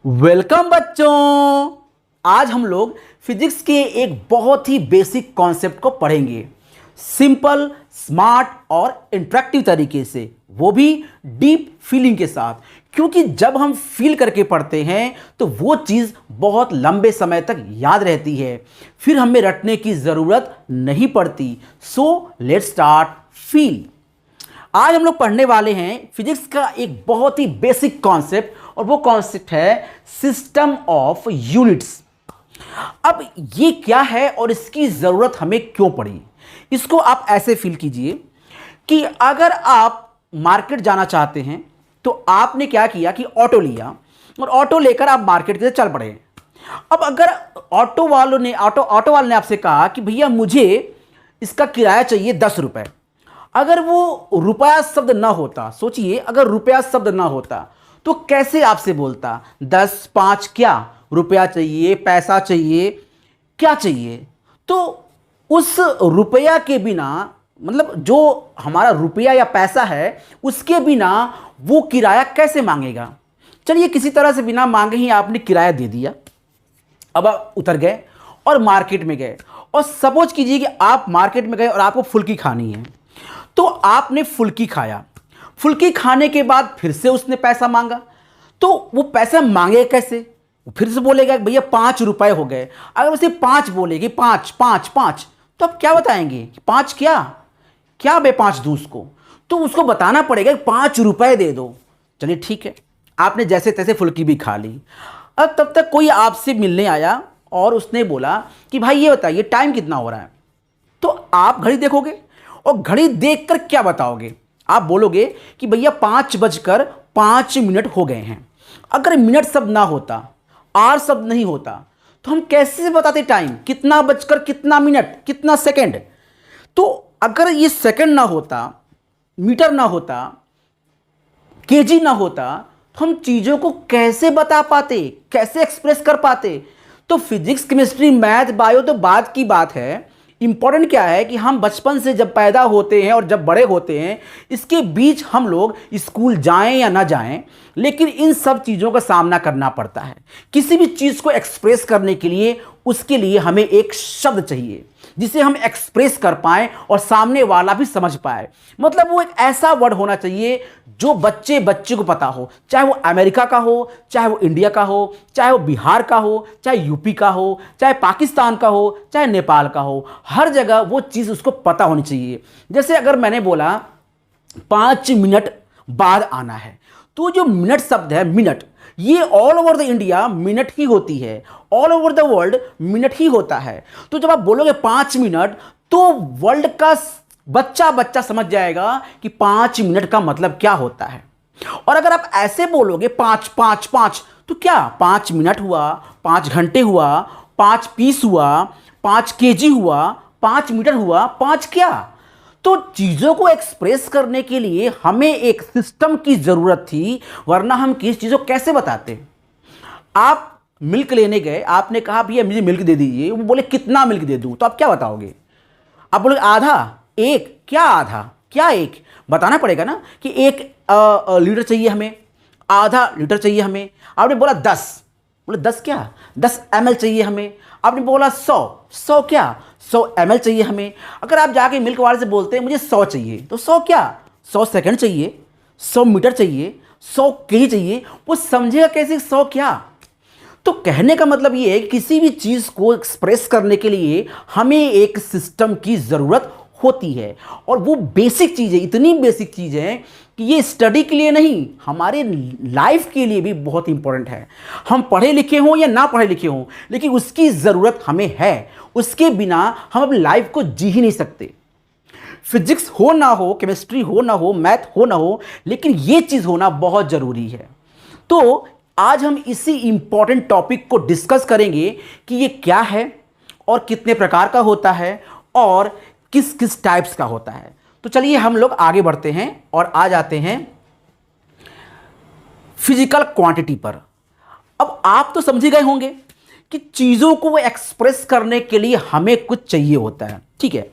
Welcome बच्चों। आज हम लोग फिजिक्स के एक बहुत ही बेसिक कॉन्सेप्ट को पढ़ेंगे, सिंपल, स्मार्ट और इंटरेक्टिव तरीके से, वो भी डीप फीलिंग के साथ। क्योंकि जब हम फील करके पढ़ते हैं तो वो चीज़ बहुत लंबे समय तक याद रहती है, फिर हमें रटने की ज़रूरत नहीं पड़ती। So let's start feel. आज हम लोग पढ़ने वाले हैं फिजिक्स का एक बहुत ही बेसिक कॉन्सेप्ट, और वो कॉन्सेप्ट है सिस्टम ऑफ यूनिट्स। अब ये क्या है और इसकी ज़रूरत हमें क्यों पड़ी, इसको आप ऐसे फील कीजिए कि अगर आप मार्केट जाना चाहते हैं तो आपने क्या किया कि ऑटो लिया, और ऑटो लेकर आप मार्केट के लिए चल पड़े। अब अगर ऑटो वाले ने आपसे कहा कि भैया मुझे इसका किराया चाहिए 10 रुपये, अगर वो रुपया शब्द ना होता, सोचिए अगर रुपया शब्द ना होता तो कैसे आपसे बोलता 10, 5 क्या, रुपया चाहिए, पैसा चाहिए, क्या चाहिए। तो उस रुपया के बिना, मतलब जो हमारा रुपया या पैसा है उसके बिना वो किराया कैसे मांगेगा। चलिए किसी तरह से बिना मांगे ही आपने किराया दे दिया। अब आप उतर गए और मार्केट में गए, और सपोज कीजिए कि आप मार्केट में गए और आपको फुल्की खानी है, तो आपने फुल्की खाया। फुल्की खाने के बाद फिर से उसने पैसा मांगा, तो वो पैसा मांगे कैसे, वो फिर से बोलेगा भैया 5 रुपए हो गए। अगर उसे 5 बोलेगी, 5 5 5, तो आप क्या बताएंगे कि 5 क्या क्या बे 5 दूँ उसको, तो उसको बताना पड़ेगा 5 रुपए दे दो। चलिए ठीक है, आपने जैसे तैसे फुल्की भी खा ली। अब तब तक कोई आपसे मिलने आया और उसने बोला कि भाई ये बताइए टाइम कितना हो रहा है। तो आप घड़ी देखोगे, और घड़ी देखकर क्या बताओगे, आप बोलोगे कि भैया 5:05 हो गए हैं। अगर मिनट शब्द ना होता, आर शब्द नहीं होता, तो हम कैसे बताते टाइम, कितना बजकर कितना मिनट, कितना सेकंड। तो अगर ये सेकंड ना होता, मीटर ना होता, केजी ना होता, तो हम चीज़ों को कैसे बता पाते, कैसे एक्सप्रेस कर पाते। तो फिजिक्स, केमिस्ट्री, मैथ, बायो तो बात की बात है। इंपॉर्टेंट क्या है कि हम बचपन से जब पैदा होते हैं और जब बड़े होते हैं, इसके बीच हम लोग स्कूल जाएं या ना जाएं, लेकिन इन सब चीज़ों का सामना करना पड़ता है। किसी भी चीज़ को एक्सप्रेस करने के लिए उसके लिए हमें एक शब्द चाहिए जिसे हम एक्सप्रेस कर पाएं और सामने वाला भी समझ पाए। मतलब वो एक ऐसा वर्ड होना चाहिए जो बच्चे को पता हो, चाहे वो अमेरिका का हो, चाहे वो इंडिया का हो, चाहे वो बिहार का हो, चाहे यूपी का हो, चाहे पाकिस्तान का हो, चाहे नेपाल का हो, हर जगह वो चीज़ उसको पता होनी चाहिए। जैसे अगर मैंने बोला 5 मिनट बाद आना है, तो जो मिनट शब्द है, मिनट, ये all over the India minute ही होती है, all over the world minute ही होता है। तो जब आप बोलोगे 5 मिनट, तो वर्ल्ड का बच्चा समझ जाएगा कि 5 मिनट का मतलब क्या होता है। और अगर आप ऐसे बोलोगे 5 5 5, तो क्या 5 मिनट हुआ, 5 घंटे हुआ, 5 पीस हुआ, 5 केजी हुआ, 5 मीटर हुआ, 5 क्या। तो चीज़ों को एक्सप्रेस करने के लिए हमें एक सिस्टम की ज़रूरत थी, वरना हम किस चीज़ को कैसे बताते। आप मिल्क लेने गए, आपने कहा भैया मुझे मिल्क दे दीजिए, वो बोले कितना मिल्क दे दूँ, तो आप क्या बताओगे। आप बोलोगे आधा, एक, क्या आधा, क्या एक, बताना पड़ेगा ना कि 1 लीटर चाहिए हमें, आधा लीटर चाहिए हमें। आपने बोला 10, बोले 10 क्या, 10 ml चाहिए हमें। आपने बोला 100 क्या, 100 ml चाहिए हमें। अगर आप जाके मिल्क वाले से बोलते हैं मुझे 100 चाहिए, तो 100 क्या, 100 सेकंड चाहिए, 100 मीटर चाहिए, 100 केजी चाहिए, वो समझेगा कैसे 100 क्या। तो कहने का मतलब ये है कि किसी भी चीज़ को एक्सप्रेस करने के लिए हमें एक सिस्टम की ज़रूरत होती है, और वो बेसिक चीज़ है, इतनी बेसिक चीज़ है कि ये स्टडी के लिए नहीं, हमारे लाइफ के लिए भी बहुत इंपॉर्टेंट है। हम पढ़े लिखे हों या ना पढ़े लिखे हों, लेकिन उसकी ज़रूरत हमें है। उसके बिना हम अपनी लाइफ को जी ही नहीं सकते। फिजिक्स हो ना हो, केमिस्ट्री हो ना हो, मैथ हो ना हो, लेकिन ये चीज़ होना बहुत ज़रूरी है। तो आज हम इसी इंपॉर्टेंट टॉपिक को डिस्कस करेंगे कि ये क्या है और कितने प्रकार का होता है और किस किस टाइप्स का होता है। तो चलिए हम लोग आगे बढ़ते हैं और आ जाते हैं फिजिकल क्वांटिटी पर। अब आप तो समझ गए होंगे कि चीज़ों को एक्सप्रेस करने के लिए हमें कुछ चाहिए होता है, ठीक है।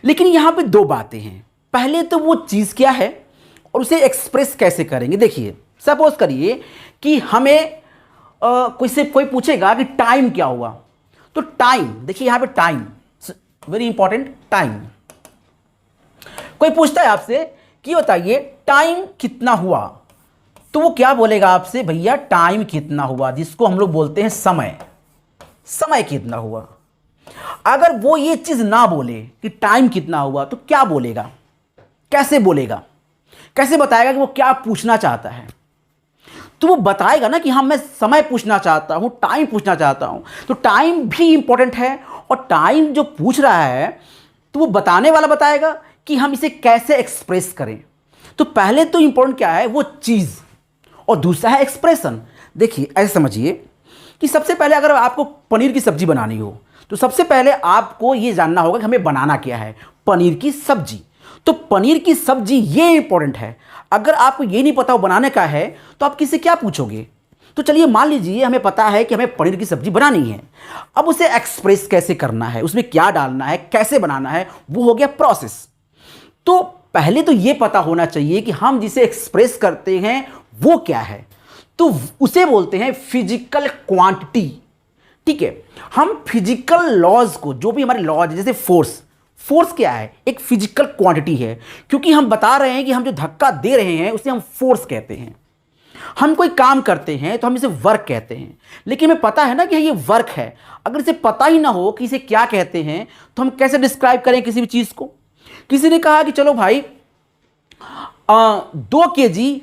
लेकिन यहाँ पे 2 बातें हैं। पहले तो वो चीज़ क्या है और उसे एक्सप्रेस कैसे करेंगे। देखिए सपोज करिए कि हमें कोई पूछेगा कि टाइम क्या हुआ, तो टाइम देखिए यहां पे टाइम वेरी इंपॉर्टेंट, टाइम। कोई पूछता है आपसे कि बताइए टाइम कितना हुआ, तो वो क्या बोलेगा आपसे, भैया टाइम कितना हुआ, जिसको हम लोग बोलते हैं समय, समय कितना हुआ। अगर वो ये चीज ना बोले कि टाइम कितना हुआ, तो क्या बोलेगा, कैसे बोलेगा, कैसे बताएगा कि वो क्या पूछना चाहता है। तो वो बताएगा ना कि हाँ मैं समय पूछना चाहता हूं, टाइम पूछना चाहता हूं। तो टाइम भी इंपॉर्टेंट है, और टाइम जो पूछ रहा है तो वो बताने वाला बताएगा कि हम इसे कैसे एक्सप्रेस करें। तो पहले तो इंपॉर्टेंट क्या है, वो चीज, और दूसरा है एक्सप्रेशन। देखिए ऐसे समझिए कि सबसे पहले अगर आपको पनीर की सब्जी बनानी हो, तो सबसे पहले आपको ये जानना होगा कि हमें बनाना क्या है, पनीर की सब्जी। तो पनीर की सब्जी ये इंपॉर्टेंट है। अगर आपको ये नहीं पता वो बनाने का है, तो आप किससे क्या पूछोगे। तो चलिए मान लीजिए हमें पता है कि हमें पनीर की सब्जी बनानी है, अब उसे एक्सप्रेस कैसे करना है, उसमें क्या डालना है, कैसे बनाना है, वो हो गया प्रोसेस। तो पहले तो ये पता होना चाहिए कि हम जिसे एक्सप्रेस करते हैं वो क्या है, तो उसे बोलते हैं फिजिकल क्वांटिटी। ठीक है, हम फिजिकल लॉज को, जो भी हमारे लॉज जैसे फोर्स, फोर्स क्या है, एक फिजिकल क्वांटिटी है, क्योंकि हम बता रहे हैं कि हम जो धक्का दे रहे हैं उसे हम फोर्स कहते हैं। हम कोई काम करते हैं तो हम इसे वर्क कहते हैं, लेकिन हमें पता है ना कि ये वर्क है। अगर इसे पता ही ना हो कि इसे क्या कहते हैं, तो हम कैसे डिस्क्राइब करें किसी भी चीज को। किसी ने कहा कि चलो भाई 2 kg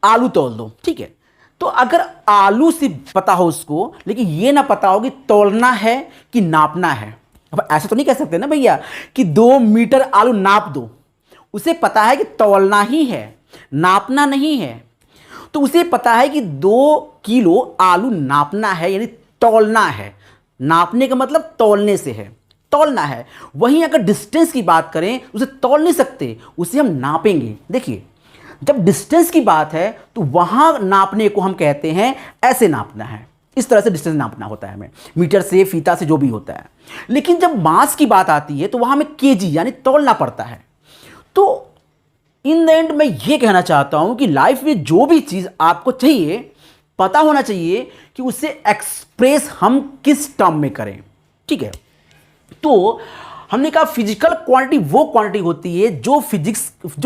आलू तौल दो, ठीक है। तो अगर आलू से पता हो उसको, लेकिन ये ना पता हो कि तौलना है कि नापना है, अब ऐसा तो नहीं कह सकते ना भैया कि 2 मीटर आलू नाप दो। उसे पता है कि तौलना ही है, नापना नहीं है। तो उसे पता है कि 2 किलो आलू नापना है, यानी तौलना है। नापने का मतलब तौलने से है, तौलना है। वहीं अगर डिस्टेंस की बात करें, उसे तौल नहीं सकते, उसे हम नापेंगे। देखिए जब डिस्टेंस की बात है तो वहां नापने को हम कहते हैं ऐसे नापना है, इस तरह से डिस्टेंस नापना होता है हमें, मीटर से, फीता से, जो भी होता है। लेकिन जब मास की बात आती है तो वहां हमें केजी यानी तौलना पड़ता है। तो इन द एंड मैं ये कहना चाहता हूं कि लाइफ में जो भी चीज आपको चाहिए, पता होना चाहिए कि उसे एक्सप्रेस हम किस टर्म में करें। ठीक है, तो हमने कहा फिजिकल क्वांटिटी वो क्वांटिटी होती है जो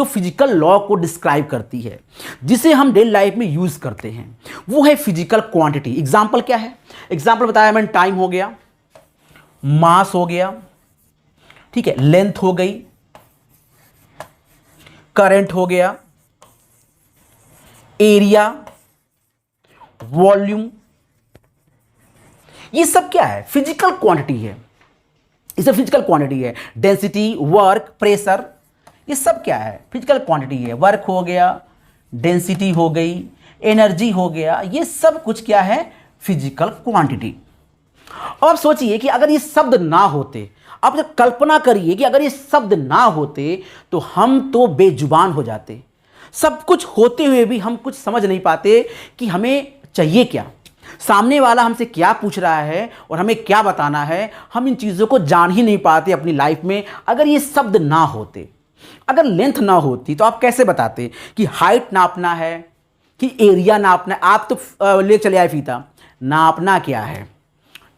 फिजिकल लॉ को डिस्क्राइब करती है, जिसे हम डेली लाइफ में यूज करते हैं, वो है फिजिकल क्वांटिटी। एग्जांपल क्या है, एग्जांपल बताया मैंने, टाइम हो गया, मास हो गया, ठीक है, लेंथ हो गई, करंट हो गया, एरिया, वॉल्यूम, ये सब क्या है, फिजिकल क्वांटिटी है। ये सब फिजिकल क्वांटिटी है। डेंसिटी, वर्क, प्रेशर, ये सब क्या है, फिजिकल क्वांटिटी है। वर्क हो गया, डेंसिटी हो गई, एनर्जी हो गया, ये सब कुछ क्या है, फिजिकल क्वांटिटी। अब आप सोचिए कि अगर ये शब्द ना होते, आप जब कल्पना करिए कि अगर ये शब्द ना होते तो हम तो बेजुबान हो जाते। सब कुछ होते हुए भी हम कुछ समझ नहीं पाते कि हमें चाहिए क्या, सामने वाला हमसे क्या पूछ रहा है और हमें क्या बताना है। हम इन चीज़ों को जान ही नहीं पाते अपनी लाइफ में अगर ये शब्द ना होते। अगर लेंथ ना होती तो आप कैसे बताते कि हाइट नापना है कि एरिया नापना है। आप तो ले चले आए फीता, नापना क्या है,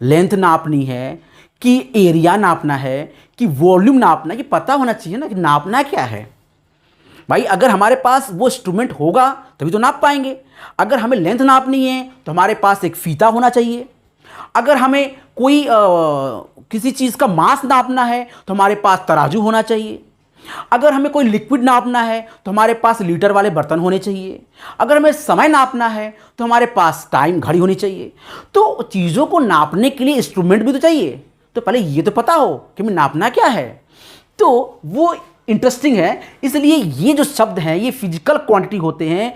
लेंथ नापनी है कि एरिया नापना है कि वॉल्यूम नापना है, कि पता होना चाहिए ना कि नापना क्या है। भाई अगर हमारे पास वो इंस्ट्रूमेंट होगा तभी तो नाप पाएंगे। अगर हमें लेंथ नापनी है तो हमारे पास एक फीता होना चाहिए। अगर हमें कोई किसी चीज़ का मास नापना है तो हमारे पास तराजू होना चाहिए। अगर हमें कोई लिक्विड नापना है तो हमारे पास लीटर वाले बर्तन होने चाहिए। अगर हमें समय नापना है तो हमारे पास टाइम घड़ी होनी चाहिए। तो चीज़ों को नापने के लिए इंस्ट्रूमेंट भी तो चाहिए। तो पहले ये तो पता हो कि हमें नापना क्या है। तो वो इंटरेस्टिंग है। इसलिए ये जो शब्द हैं ये फिजिकल क्वांटिटी होते हैं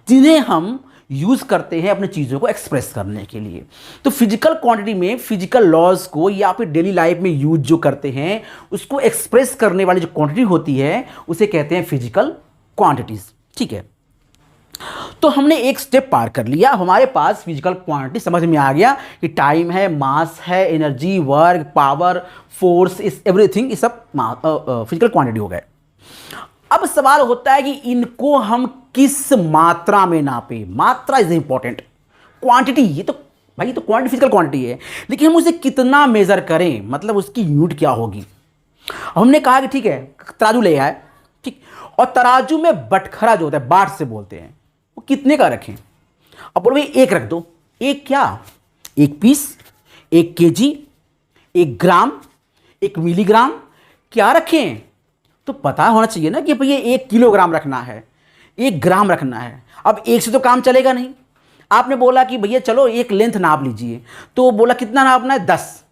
जिन्हें हम यूज़ करते हैं अपने चीज़ों को एक्सप्रेस करने के लिए। तो फिजिकल क्वांटिटी में फिजिकल लॉज को या फिर डेली लाइफ में यूज जो करते हैं उसको एक्सप्रेस करने वाली जो क्वांटिटी होती है उसे कहते हैं फिजिकल क्वांटिटीज। ठीक है, तो हमने एक स्टेप पार कर लिया। हमारे पास फिजिकल क्वांटिटी समझ में आ गया कि टाइम है, मास है, एनर्जी, वर्क, पावर, फोर्स, इस एवरीथिंग, ये सब फिजिकल क्वांटिटी हो गए। अब सवाल होता है कि इनको हम किस मात्रा में नापे। मात्रा इज इंपॉर्टेंट। क्वांटिटी ये तो भाई ये तो क्वांटिटी फिजिकल क्वांटिटी है, लेकिन हम उसे कितना मेजर करें, मतलब उसकी यूनिट क्या होगी। अब हमने कहा कि ठीक है तराजू ले आए, ठीक, और तराजू में बटखरा जो होता है, बाट से बोलते हैं, वो कितने का रखें। अब बोलो भाई एक रख दो। एक क्या, एक पीस, एक केजी, एक ग्राम, एक मिलीग्राम, क्या रखें। तो पता होना चाहिए ना कि भैया 1 किलोग्राम रखना है, 1 ग्राम रखना है। अब एक से तो काम चलेगा नहीं। आपने बोला कि भैया चलो एक लेंथ नाप लीजिए, तो बोला कितना नापना है, 10।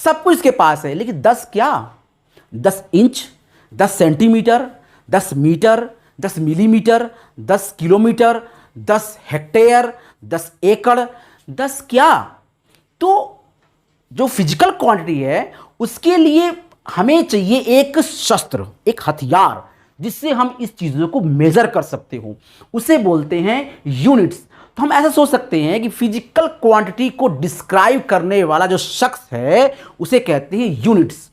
सब कुछ इसके पास है, लेकिन 10 क्या, 10 inch, 10 centimetre, 10 metre, 10 millimetre, 10 kilometre, 10 hectare, 10 एकड़, 10 क्या। तो जो फिजिकल क्वांटिटी है उसके लिए हमें चाहिए एक शस्त्र, एक हथियार, जिससे हम इस चीज़ों को मेजर कर सकते हो, उसे बोलते हैं यूनिट्स। तो हम ऐसा सोच सकते हैं कि फिजिकल क्वांटिटी को डिस्क्राइब करने वाला जो शख्स है उसे कहते हैं यूनिट्स।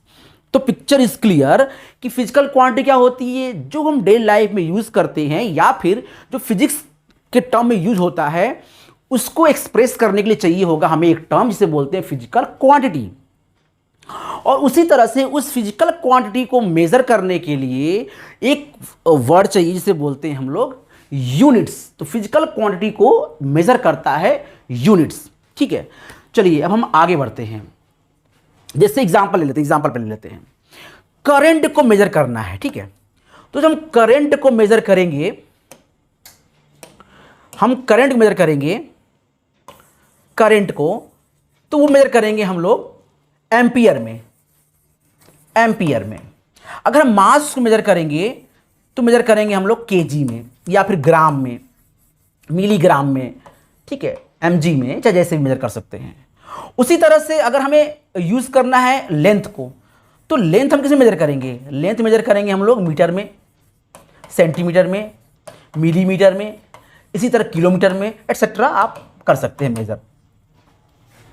तो पिक्चर इज क्लियर कि फिजिकल क्वांटिटी क्या होती है, जो हम डेली लाइफ में यूज करते हैं या फिर जो फिजिक्स के टर्म में यूज होता है, उसको एक्सप्रेस करने के लिए चाहिए होगा हमें एक टर्म जिसे बोलते हैं फिजिकल क्वांटिटी। और उसी तरह से उस फिजिकल क्वांटिटी को मेजर करने के लिए एक वर्ड चाहिए जिसे बोलते हैं हम लोग यूनिट्स। तो फिजिकल क्वांटिटी को मेजर करता है यूनिट्स, ठीक है। चलिए अब हम आगे बढ़ते हैं। जैसे एग्जांपल ले लेते हैं, करंट को मेजर करना है, ठीक है। तो जब हम करंट को मेजर करेंगे, करंट को, तो वो मेजर करेंगे हम लोग एम्पियर में। अगर हम मास को मेजर करेंगे तो मेजर करेंगे हम लोग केजी में या फिर ग्राम में, मिलीग्राम में, ठीक है, एमजी में, चाहे जैसे भी मेजर कर सकते हैं। उसी तरह से अगर हमें यूज करना है लेंथ को, तो लेंथ हम किसमें मेजर करेंगे, लेंथ मेजर करेंगे हम लोग मीटर में, सेंटीमीटर में, मिलीमीटर में, इसी तरह किलोमीटर में, एटसेट्रा आप कर सकते हैं मेजर,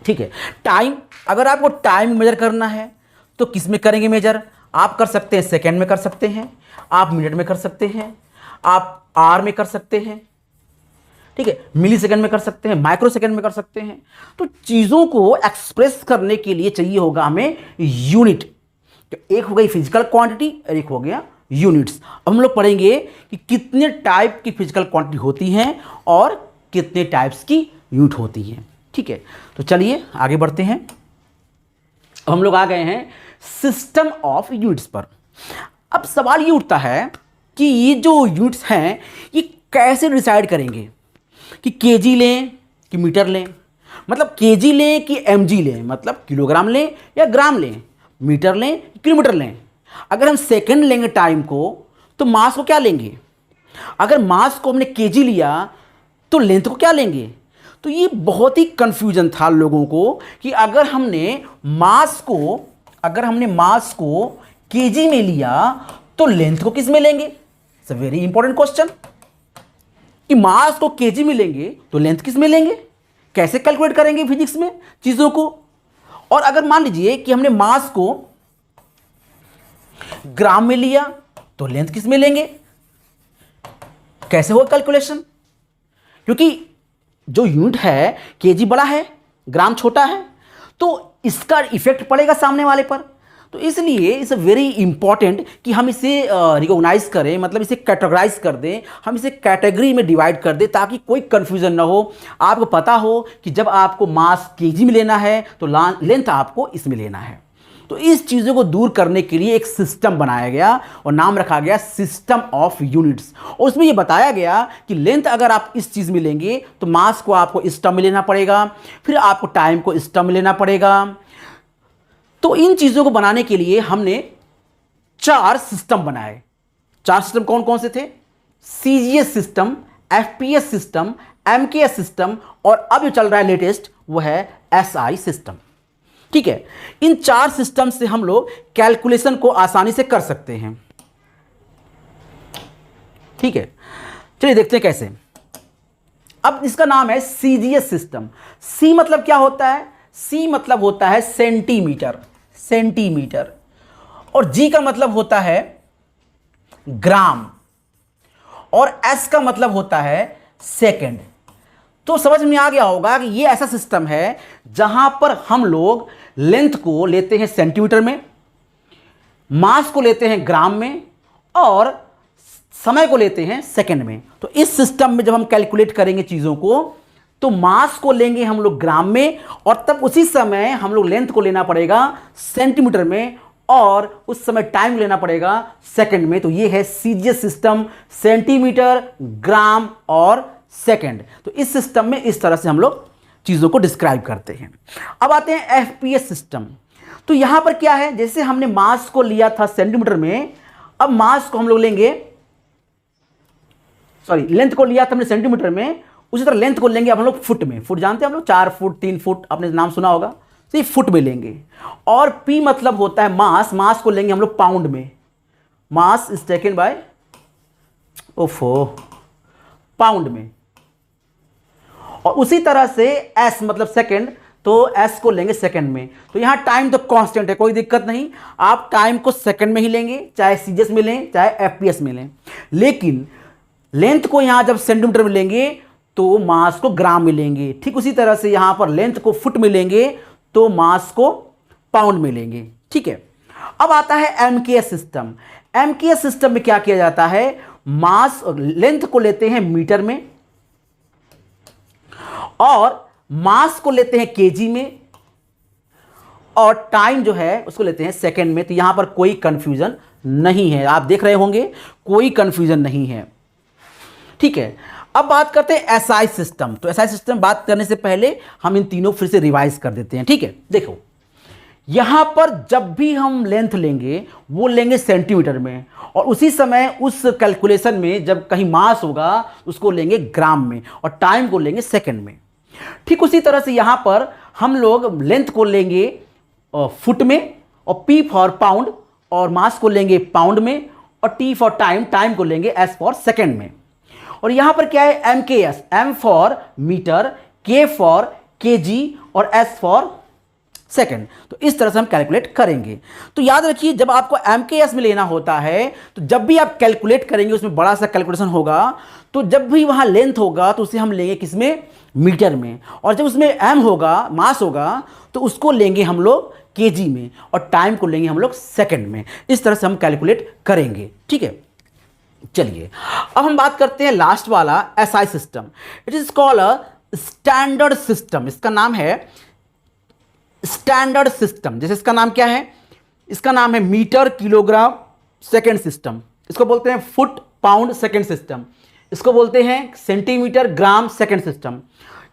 ठीक है। टाइम, अगर आपको टाइम मेजर करना है तो किस में करेंगे मेजर, आप कर सकते हैं सेकेंड में कर सकते हैं, आप मिनट में कर सकते हैं, आप आवर में कर सकते हैं, ठीक है, मिली सेकेंड में कर सकते हैं, माइक्रो सेकेंड में कर सकते हैं। तो चीज़ों को एक्सप्रेस करने के लिए चाहिए होगा हमें यूनिट। तो एक हो गई फिजिकल क्वांटिटी और एक हो गया यूनिट्स। अब हम लोग पढ़ेंगे कि कितने टाइप की फिजिकल क्वांटिटी होती हैं और कितने टाइप्स की यूनिट होती हैं, ठीक है। तो चलिए आगे बढ़ते हैं। अब हम लोग आ गए हैं सिस्टम ऑफ यूनिट्स पर। अब सवाल ये उठता है कि ये जो यूनिट्स हैं ये कैसे डिसाइड करेंगे कि केजी लें कि मीटर लें, मतलब केजी लें कि एमजी लें, मतलब किलोग्राम लें या ग्राम लें, मीटर लें किलोमीटर लें। अगर हम सेकंड लेंगे टाइम को तो मास को क्या लेंगे, अगर मास को हमने केजी लिया तो लेंथ को क्या लेंगे। तो ये बहुत ही कंफ्यूजन था लोगों को कि अगर हमने मास को केजी में लिया तो लेंथ को किस में लेंगे। It's a very important question कि मास को केजी में लेंगे तो लेंथ किस में लेंगे, कैसे कैलकुलेट करेंगे फिजिक्स में चीजों को। और अगर मान लीजिए कि हमने मास को ग्राम में लिया तो लेंथ किस में लेंगे, कैसे होगा कैलकुलेशन, क्योंकि जो यूनिट है केजी बड़ा है ग्राम छोटा है, तो इसका इफेक्ट पड़ेगा सामने वाले पर। तो इसलिए इट्स वेरी इंपॉर्टेंट कि हम इसे रिकॉग्नाइज करें, मतलब इसे कैटेगराइज कर दें, हम इसे कैटेगरी में डिवाइड कर दें ताकि कोई कंफ्यूजन ना हो। आपको पता हो कि जब आपको मास केजी में लेना है तो लेंथ आपको इसमें लेना है। तो इस चीज़ों को दूर करने के लिए एक सिस्टम बनाया गया और नाम रखा गया सिस्टम ऑफ यूनिट्स। और उसमें यह बताया गया कि लेंथ अगर आप इस चीज़ में लेंगे तो मास को आपको इस टर्म में लेना पड़ेगा, फिर आपको टाइम को इस टर्म में लेना पड़ेगा। तो इन चीज़ों को बनाने के लिए हमने 4 सिस्टम बनाए। 4 सिस्टम कौन कौन से थे, CGS system, FPS system, MKS system, और अब जो चल रहा है लेटेस्ट वो है एसआई सिस्टम, ठीक है। इन 4 सिस्टम से हम लोग कैलकुलेशन को आसानी से कर सकते हैं, ठीक है। चलिए देखते हैं कैसे। अब इसका नाम है सीजीएस सिस्टम। सी मतलब क्या होता है, सी मतलब होता है सेंटीमीटर, और जी का मतलब होता है ग्राम, और एस का मतलब होता है सेकंड। तो समझ में आ गया होगा कि ये ऐसा सिस्टम है जहां पर हम लोग लेंथ को लेते हैं सेंटीमीटर में, मास को लेते हैं ग्राम में, और समय को लेते हैं सेकंड में। तो इस सिस्टम में जब हम कैलकुलेट करेंगे चीज़ों को, तो मास को लेंगे हम लोग ग्राम में, और तब उसी समय हम लोग लेंथ को लेना पड़ेगा सेंटीमीटर में, और उस समय टाइम लेना पड़ेगा सेकंड में। तो ये है सीजीएस सिस्टम, सेंटीमीटर, ग्राम और सेकंड। तो इस सिस्टम में इस तरह से हम लोग चीज़ों को डिस्क्राइब करते हैं। अब आते हैं एफपीएस सिस्टम। तो यहां पर क्या है, जैसे हमने मास को लिया था सेंटीमीटर में, अब मास को हम लोग लेंगे, सॉरी लेंथ को लिया था हमने सेंटीमीटर में, उसी तरह लेंथ को लेंगे अब हम लोग फुट में। फुट जानते हैं हम लोग, 4 फुट 3 फुट, आपने नाम सुना होगा, तो ये फुट में लेंगे। और पी मतलब होता है मास, मास को लेंगे हम लोग पाउंड में। Mass is taken by pound में। और उसी तरह से एस मतलब सेकंड, तो एस को लेंगे सेकंड में। तो यहां टाइम तो कांस्टेंट है, कोई दिक्कत नहीं, आप टाइम को सेकंड में ही लेंगे, चाहे सीजीएस में लें चाहे एफपीएस में लें। लेकिन लेंथ को यहां जब सेंटीमीटर में लेंगे तो मास को ग्राम में लेंगे। ठीक उसी तरह से यहां पर लेंथ को फुट में लेंगे तो मास को पाउंड में लेंगे। ठीक है, अब आता है एमकेएस सिस्टम। एमकेएस सिस्टम में क्या किया जाता है, मास लेंथ को लेते हैं मीटर में, और मास को लेते हैं केजी में, और टाइम जो है उसको लेते हैं सेकंड में। तो यहां पर कोई कंफ्यूजन नहीं है, आप देख रहे होंगे कोई कंफ्यूजन नहीं है। ठीक है, अब बात करते हैं एसआई सिस्टम। तो एसआई सिस्टम बात करने से पहले हम इन तीनों फिर से रिवाइज कर देते हैं। ठीक है, देखो यहां पर जब भी हम लेंथ लेंगे वो लेंगे सेंटीमीटर में, और उसी समय उस कैलकुलेशन में जब कहीं मास होगा उसको लेंगे ग्राम में, और टाइम को लेंगे सेकंड में। ठीक उसी तरह से यहां पर हम लोग लेंथ को लेंगे फुट में, और पी फॉर पाउंड, और मास को लेंगे पाउंड में, और टी फॉर टाइम, टाइम को लेंगे एस फॉर सेकंड में। और यहां पर क्या है, एम के एस, एम फॉर मीटर, के फॉर केजी, और एस फॉर सेकंड। तो इस तरह से हम कैलकुलेट करेंगे। तो याद रखिए जब आपको एम के एस में लेना होता है, तो जब भी आप कैलकुलेट करेंगे उसमें बड़ा सा कैलकुलेशन होगा, तो जब भी वहां लेंथ होगा तो उसे हम लेंगे किसमें, मीटर में, और जब उसमें एम होगा, मास होगा, तो उसको लेंगे हम लोग केजी में, और टाइम को लेंगे हम लोग सेकंड में। इस तरह से हम कैलकुलेट करेंगे। ठीक है, चलिए अब हम बात करते हैं लास्ट वाला SI system. It is called a standard system. इसका नाम है स्टैंडर्ड सिस्टम। जैसे इसका नाम क्या है, इसका नाम है मीटर किलोग्राम सेकंड सिस्टम, इसको बोलते हैं फुट पाउंड सेकंड सिस्टम, इसको बोलते हैं सेंटीमीटर ग्राम सेकंड सिस्टम,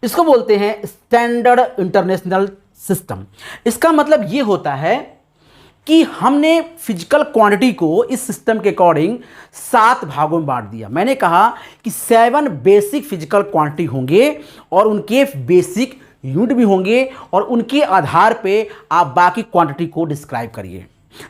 इसको बोलते हैं स्टैंडर्ड इंटरनेशनल सिस्टम। इसका मतलब ये होता है कि हमने फिजिकल क्वांटिटी को इस सिस्टम के अकॉर्डिंग 7 भागों में बांट दिया। मैंने कहा कि 7 बेसिक फिजिकल क्वांटिटी होंगे, और उनके बेसिक यूनिट भी होंगे, और उनके आधार पे आप बाकी क्वांटिटी को डिस्क्राइब करिए।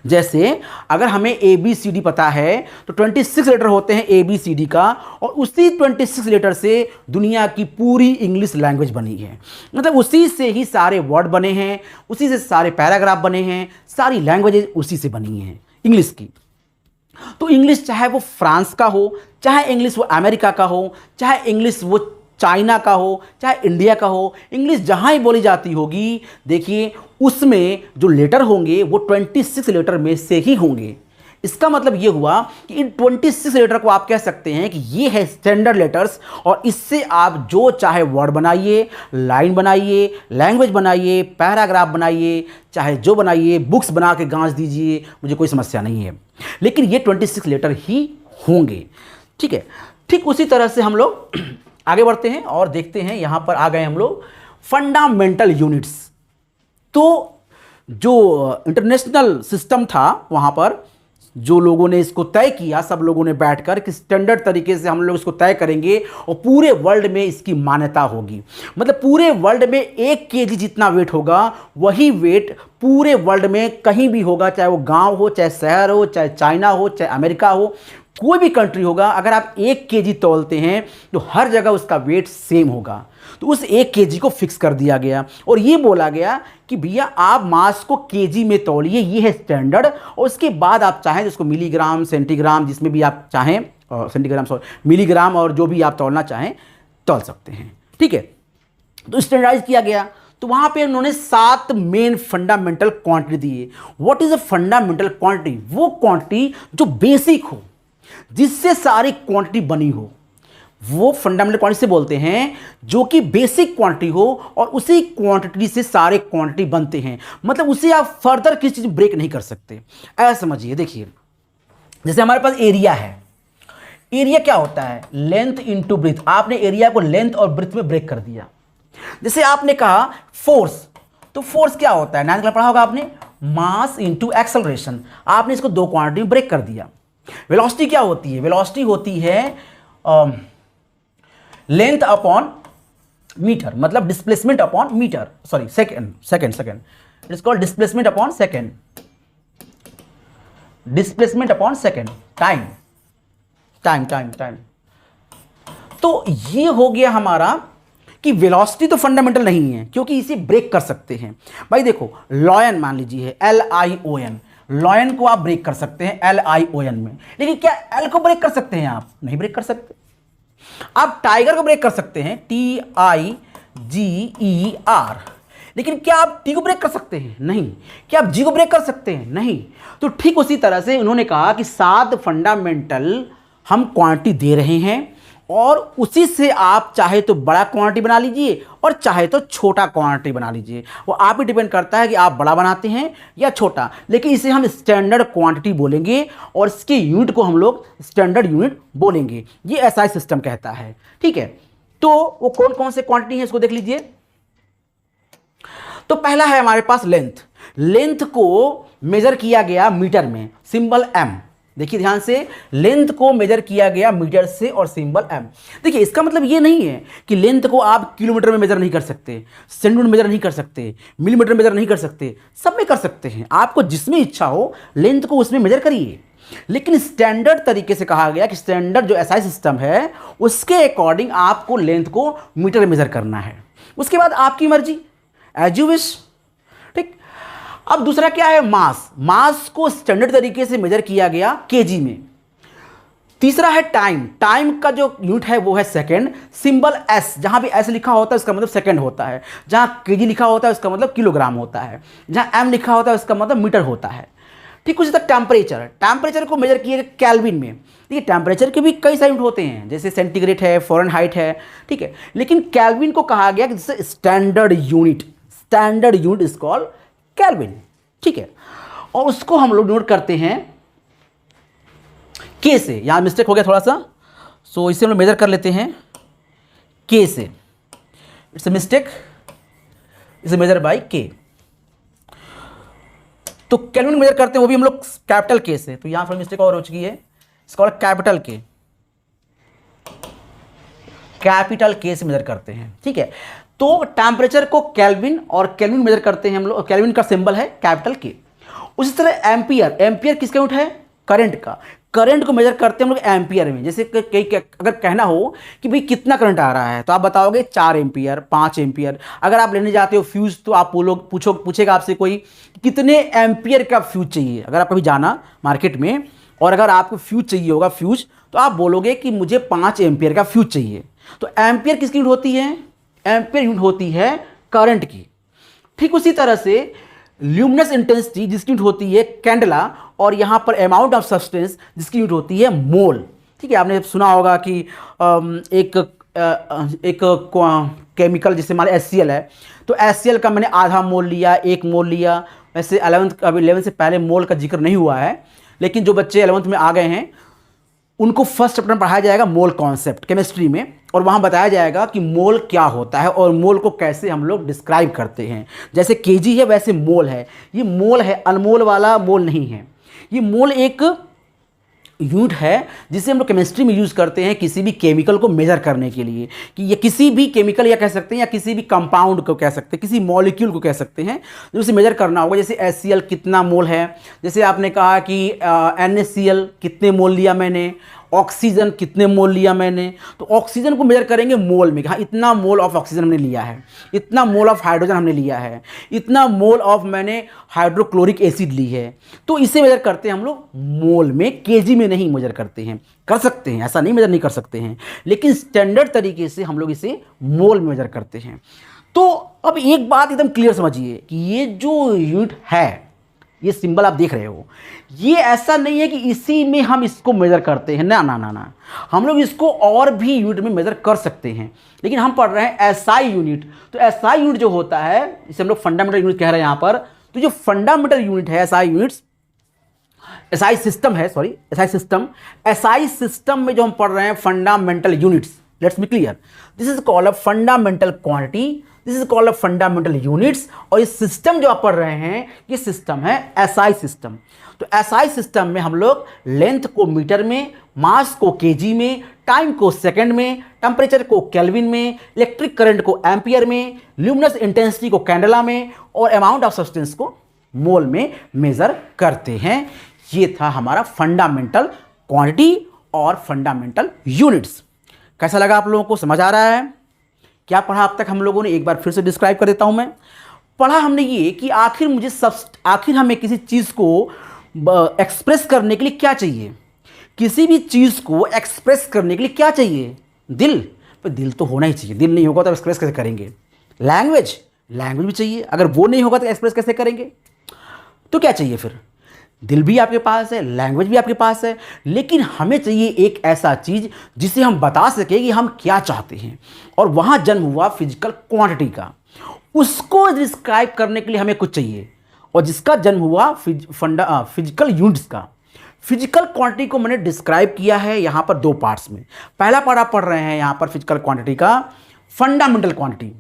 जैसे अगर हमें ए बी सी डी पता है तो 26 लेटर होते हैं ए बी सी डी का, और उसी 26 लेटर से दुनिया की पूरी इंग्लिश लैंग्वेज बनी है। मतलब उसी से ही सारे वर्ड बने हैं, उसी से सारे पैराग्राफ बने हैं, सारी लैंग्वेजेज उसी से बनी हैं इंग्लिश की। तो इंग्लिश चाहे वो फ्रांस का हो, चाहे इंग्लिश वो अमेरिका का हो, चाहे इंग्लिश वो चाइना का हो, चाहे इंडिया का हो, इंग्लिश जहाँ ही बोली जाती होगी, देखिए उसमें जो लेटर होंगे वो 26 लेटर में से ही होंगे। इसका मतलब ये हुआ कि इन 26 लेटर को आप कह सकते हैं कि ये है स्टैंडर्ड लेटर्स, और इससे आप जो चाहे वर्ड बनाइए, लाइन बनाइए, लैंग्वेज बनाइए, पैराग्राफ बनाइए, चाहे जो बनाइए, बुक्स बना के गांच दीजिए, मुझे कोई समस्या नहीं है। लेकिन ये 26 लेटर ही होंगे। ठीक है, ठीक उसी तरह से हम लोग आगे बढ़ते हैं और देखते हैं। यहां पर आ गए हम लोग फंडामेंटल यूनिट्स। तो जो इंटरनेशनल सिस्टम था वहां पर जो लोगों ने इसको तय किया, सब लोगों ने बैठकर कि स्टैंडर्ड तरीके से हम लोग इसको तय करेंगे और पूरे वर्ल्ड में इसकी मान्यता होगी। मतलब पूरे वर्ल्ड में 1 केजी जितना वेट होगा वही वेट पूरे वर्ल्ड में कहीं भी होगा, चाहे वो गांव हो, चाहे शहर हो, चाहे चाइना हो, चाहे अमेरिका हो, कोई भी कंट्री होगा। अगर आप 1 केजी तौलते हैं तो हर जगह उसका वेट सेम होगा। तो उस 1 केजी को फिक्स कर दिया गया और ये बोला गया कि भैया आप मास को केजी में तौलिए, ये है स्टैंडर्ड। और उसके बाद आप चाहें तो उसको मिलीग्राम, सेंटीग्राम, जिसमें भी आप चाहें, मिलीग्राम और जो भी आप तौलना चाहें तौल सकते हैं। ठीक है, तो स्टैंडर्डाइज किया गया, तो वहां पे उन्होंने 7 मेन फंडामेंटल क्वांटिटी दिए। What is a fundamental quantity? वो क्वांटिटी जो बेसिक हो, जिससे सारी क्वांटिटी बनी हो, वो फंडामेंटल क्वांटिटी से बोलते हैं जो कि बेसिक क्वांटिटी हो और उसी क्वांटिटी से सारे क्वांटिटी बनते हैं। मतलब उसे आप फर्दर किसी चीज ब्रेक नहीं कर सकते। ऐसा समझिए, देखिए जैसे हमारे पास एरिया है, एरिया क्या होता है? Length into breadth. आपने एरिया को लेंथ और ब्रेथ में ब्रेक कर दिया। जैसे आपने कहा फोर्स, तो फोर्स क्या होता है? 9th क्लास पढ़ा होगा आपने, मास इंटू एक्सेलरेशन। आपने इसको 2 क्वांटिटी में ब्रेक कर दिया। वेलोसिटी क्या होती है? वेलोसिटी होती है लेंथ अपॉन मीटर, मतलब displacement upon metre, sorry second it is called displacement upon second, displacement upon second, time. तो ये हो गया हमारा कि वेलोसिटी तो फंडामेंटल नहीं है क्योंकि इसे ब्रेक कर सकते हैं। भाई देखो, लॉयन मान लीजिए, LION, लॉयन को आप ब्रेक कर सकते हैं LION में, लेकिन क्या L को ब्रेक कर सकते हैं? आप नहीं ब्रेक कर सकते। आप टाइगर को ब्रेक कर सकते हैं TIGER, लेकिन क्या आप T को ब्रेक कर सकते हैं? नहीं। क्या आप G को ब्रेक कर सकते हैं? नहीं। तो ठीक उसी तरह से उन्होंने कहा कि 7 फंडामेंटल हम क्वांटिटी दे रहे हैं और उसी से आप चाहे तो बड़ा क्वांटिटी बना लीजिए और चाहे तो छोटा क्वांटिटी बना लीजिए। वो आप ही डिपेंड करता है कि आप बड़ा बनाते हैं या छोटा, लेकिन इसे हम स्टैंडर्ड क्वांटिटी बोलेंगे और इसके यूनिट को हम लोग स्टैंडर्ड यूनिट बोलेंगे। ये SI सिस्टम कहता है, ठीक है। तो वो कौन कौन से क्वांटिटी है इसको देख लीजिए। तो पहला है हमारे पास लेंथ। लेंथ को मेजर किया गया मीटर में, सिंबल M। देखिए ध्यान से, लेंथ को मेजर किया गया मीटर से और सिंबल M। देखिए इसका मतलब ये नहीं है कि लेंथ को आप किलोमीटर में मेजर नहीं कर सकते, सेंटीमीटर मेजर नहीं कर सकते, मिलीमीटर मेजर नहीं कर सकते, सब में कर सकते हैं। आपको जिसमें इच्छा हो लेंथ को उसमें मेजर करिए, लेकिन स्टैंडर्ड तरीके से कहा गया कि स्टैंडर्ड जो SI सिस्टम है उसके अकॉर्डिंग आपको लेंथ को मीटर में मेजर करना है। उसके बाद आपकी मर्जी, एज यू विश, ठीक। अब दूसरा क्या है? मास। मास को स्टैंडर्ड तरीके से मेजर किया गया केजी में। तीसरा है टाइम। टाइम का जो यूनिट है वो है सेकंड, सिंबल S। जहां भी S लिखा होता है उसका मतलब सेकंड होता है, जहां केजी लिखा होता है उसका मतलब किलोग्राम होता है, जहां M लिखा होता है उसका मतलब मीटर होता है, ठीक। उसी तरह टेम्परेचर। टेम्परेचर को मेजर किया गया कैल्विन में। देखिए टेम्परेचर के भी कई सारे यूनिट होते हैं, जैसे सेंटीग्रेड है, फ़ारेनहाइट है, ठीक है, लेकिन कैल्विन को कहा गया कि जैसे standard unit is called kelvin, ठीक है। और उसको हम लोग नोट करते हैं के से। यहां मिस्टेक हो गया थोड़ा सा, सो इसे हम लोग मेजर कर लेते हैं के से। It's a mistake, is measure by के। तो केल्विन मेजर करते हैं वो भी हम लोग कैपिटल के से। तो यहां पर मिस्टेक और हो चुकी है, इसको कैपिटल के, कैपिटल के से मेजर करते हैं, ठीक है। तो टेम्परेचर को केल्विन और केल्विन मेजर करते हैं हम लोग, केल्विन का सिंबल है कैपिटल के। उसी तरह एम्पियर। एम्पियर किसका यूनिट है? करंट का। करंट को मेजर करते हैं हम लोग एम्पियर में। जैसे अगर कहना हो कि भाई कितना करंट आ रहा है तो आप बताओगे 4 एम्पियर, 5 एम्पियर। अगर आप लेने जाते हो फ्यूज तो आप लोग पूछेगा आपसे कोई कितने एम्पियर का फ्यूज चाहिए। अगर आप कभी जाना मार्केट में और अगर आपको फ्यूज चाहिए होगा फ्यूज, तो आप बोलोगे कि मुझे 5 एम्पियर का फ्यूज चाहिए। तो एम्पियर किसकी यूनिट होती है? एम्पियर यूनिट होती है करंट की। ठीक उसी तरह से ल्यूमिनस इंटेंसिटी जिसकी यूनिट होती है कैंडला, और यहाँ पर अमाउंट ऑफ सब्सटेंस जिसकी यूनिट होती है मोल। ठीक है, आपने सुना होगा कि एक केमिकल जिसे मान HCl है, तो HCl का मैंने आधा मोल लिया, 1 मोल लिया। वैसे 11th से पहले मोल का जिक्र नहीं हुआ है, लेकिन जो बच्चे 11th में आ गए हैं उनको फर्स्ट चैप्टर में पढ़ाया जाएगा मोल कॉन्सेप्ट केमिस्ट्री में, और वहाँ बताया जाएगा कि मोल क्या होता है और मोल को कैसे हम लोग डिस्क्राइब करते हैं। जैसे केजी है वैसे मोल है। ये मोल है, अनमोल वाला मोल नहीं है। ये मोल एक यूनिट है जिसे हम लोग केमिस्ट्री में यूज़ करते हैं किसी भी केमिकल को मेजर करने के लिए, कि ये किसी भी केमिकल या कह सकते हैं या किसी भी कंपाउंड को कह सकते हैं, किसी मॉलिक्यूल को कह सकते हैं, जो उसे मेजर करना होगा। जैसे HCl कितना मोल है, जैसे आपने कहा कि NaCl कितने मोल लिया मैंने, ऑक्सीजन कितने मोल लिया मैंने, तो ऑक्सीजन को मेजर करेंगे मोल में, हाँ इतना मोल ऑफ ऑक्सीजन हमने लिया है, इतना मोल ऑफ हाइड्रोजन हमने लिया है, इतना मोल ऑफ मैंने हाइड्रोक्लोरिक एसिड ली है। तो इसे मेजर करते हैं हम लोग मोल में, केजी में नहीं मेजर करते हैं। कर सकते हैं, ऐसा नहीं मेजर नहीं कर सकते हैं, लेकिन स्टैंडर्ड तरीके से हम लोग इसे मोल में मेजर करते हैं। तो अब एक बात एकदम क्लियर समझिए कि ये जो यूनिट है, ये सिंबल आप देख रहे हो, ये ऐसा नहीं है कि इसी में हम इसको मेजर करते हैं, ना ना ना ना, हम लोग इसको और भी यूनिट में मेजर कर सकते हैं, लेकिन हम पढ़ रहे हैं एसआई यूनिट। तो एसआई यूनिट जो होता है, इसे हम लोग फंडामेंटल यूनिट कह रहे हैं यहाँ पर। तो जो फंडामेंटल यूनिट है, एसआई यूनिट्स, एसआई सिस्टम है, सॉरी एसआई सिस्टम में जो हम पढ़ रहे हैं fundamental units, let's be clear, this is called a fundamental quantity, this is called a fundamental units. और इस सिस्टम जो आप पढ़ रहे हैं, ये सिस्टम है एसआई सिस्टम। तो एसआई सिस्टम में हम लोग लेंथ को मीटर में, मास को केजी में, टाइम को सेकंड में, टेम्परेचर को केल्विन में, इलेक्ट्रिक करंट को एम्पियर में, ल्यूमिनस इंटेंसिटी को कैंडेला में, और अमाउंट ऑफ सब्सटेंस को मोल में मेजर करते हैं। ये था हमारा फंडामेंटल क्वांटिटी और फंडामेंटल यूनिट्स। कैसा लगा आप लोगों को, समझ आ रहा है? क्या पढ़ा अब तक हम लोगों ने, एक बार फिर से डिस्क्राइब कर देता हूं मैं। पढ़ा हमने ये कि आखिर हमें किसी चीज़ को एक्सप्रेस करने के लिए क्या चाहिए, किसी भी चीज़ को एक्सप्रेस करने के लिए क्या चाहिए? दिल। पर दिल तो होना ही चाहिए, दिल नहीं होगा तो एक्सप्रेस कैसे करेंगे? लैंग्वेज भी चाहिए, अगर वो नहीं होगा तो एक्सप्रेस कैसे करेंगे? तो क्या चाहिए फिर? दिल भी आपके पास है, लैंग्वेज भी आपके पास है, लेकिन हमें चाहिए एक ऐसा चीज़ जिसे हम बता सकें कि हम क्या चाहते हैं। और वहाँ जन्म हुआ फिजिकल क्वांटिटी का। उसको डिस्क्राइब करने के लिए हमें कुछ चाहिए, और जिसका जन्म हुआ फिजिकल यूनिट्स का। फिजिकल क्वांटिटी को मैंने डिस्क्राइब किया है यहाँ पर दो पार्ट्स में। पहला पार्ट आप पढ़ रहे हैं यहाँ पर फिजिकल क्वांटिटी का, फंडामेंटल क्वांटिटी।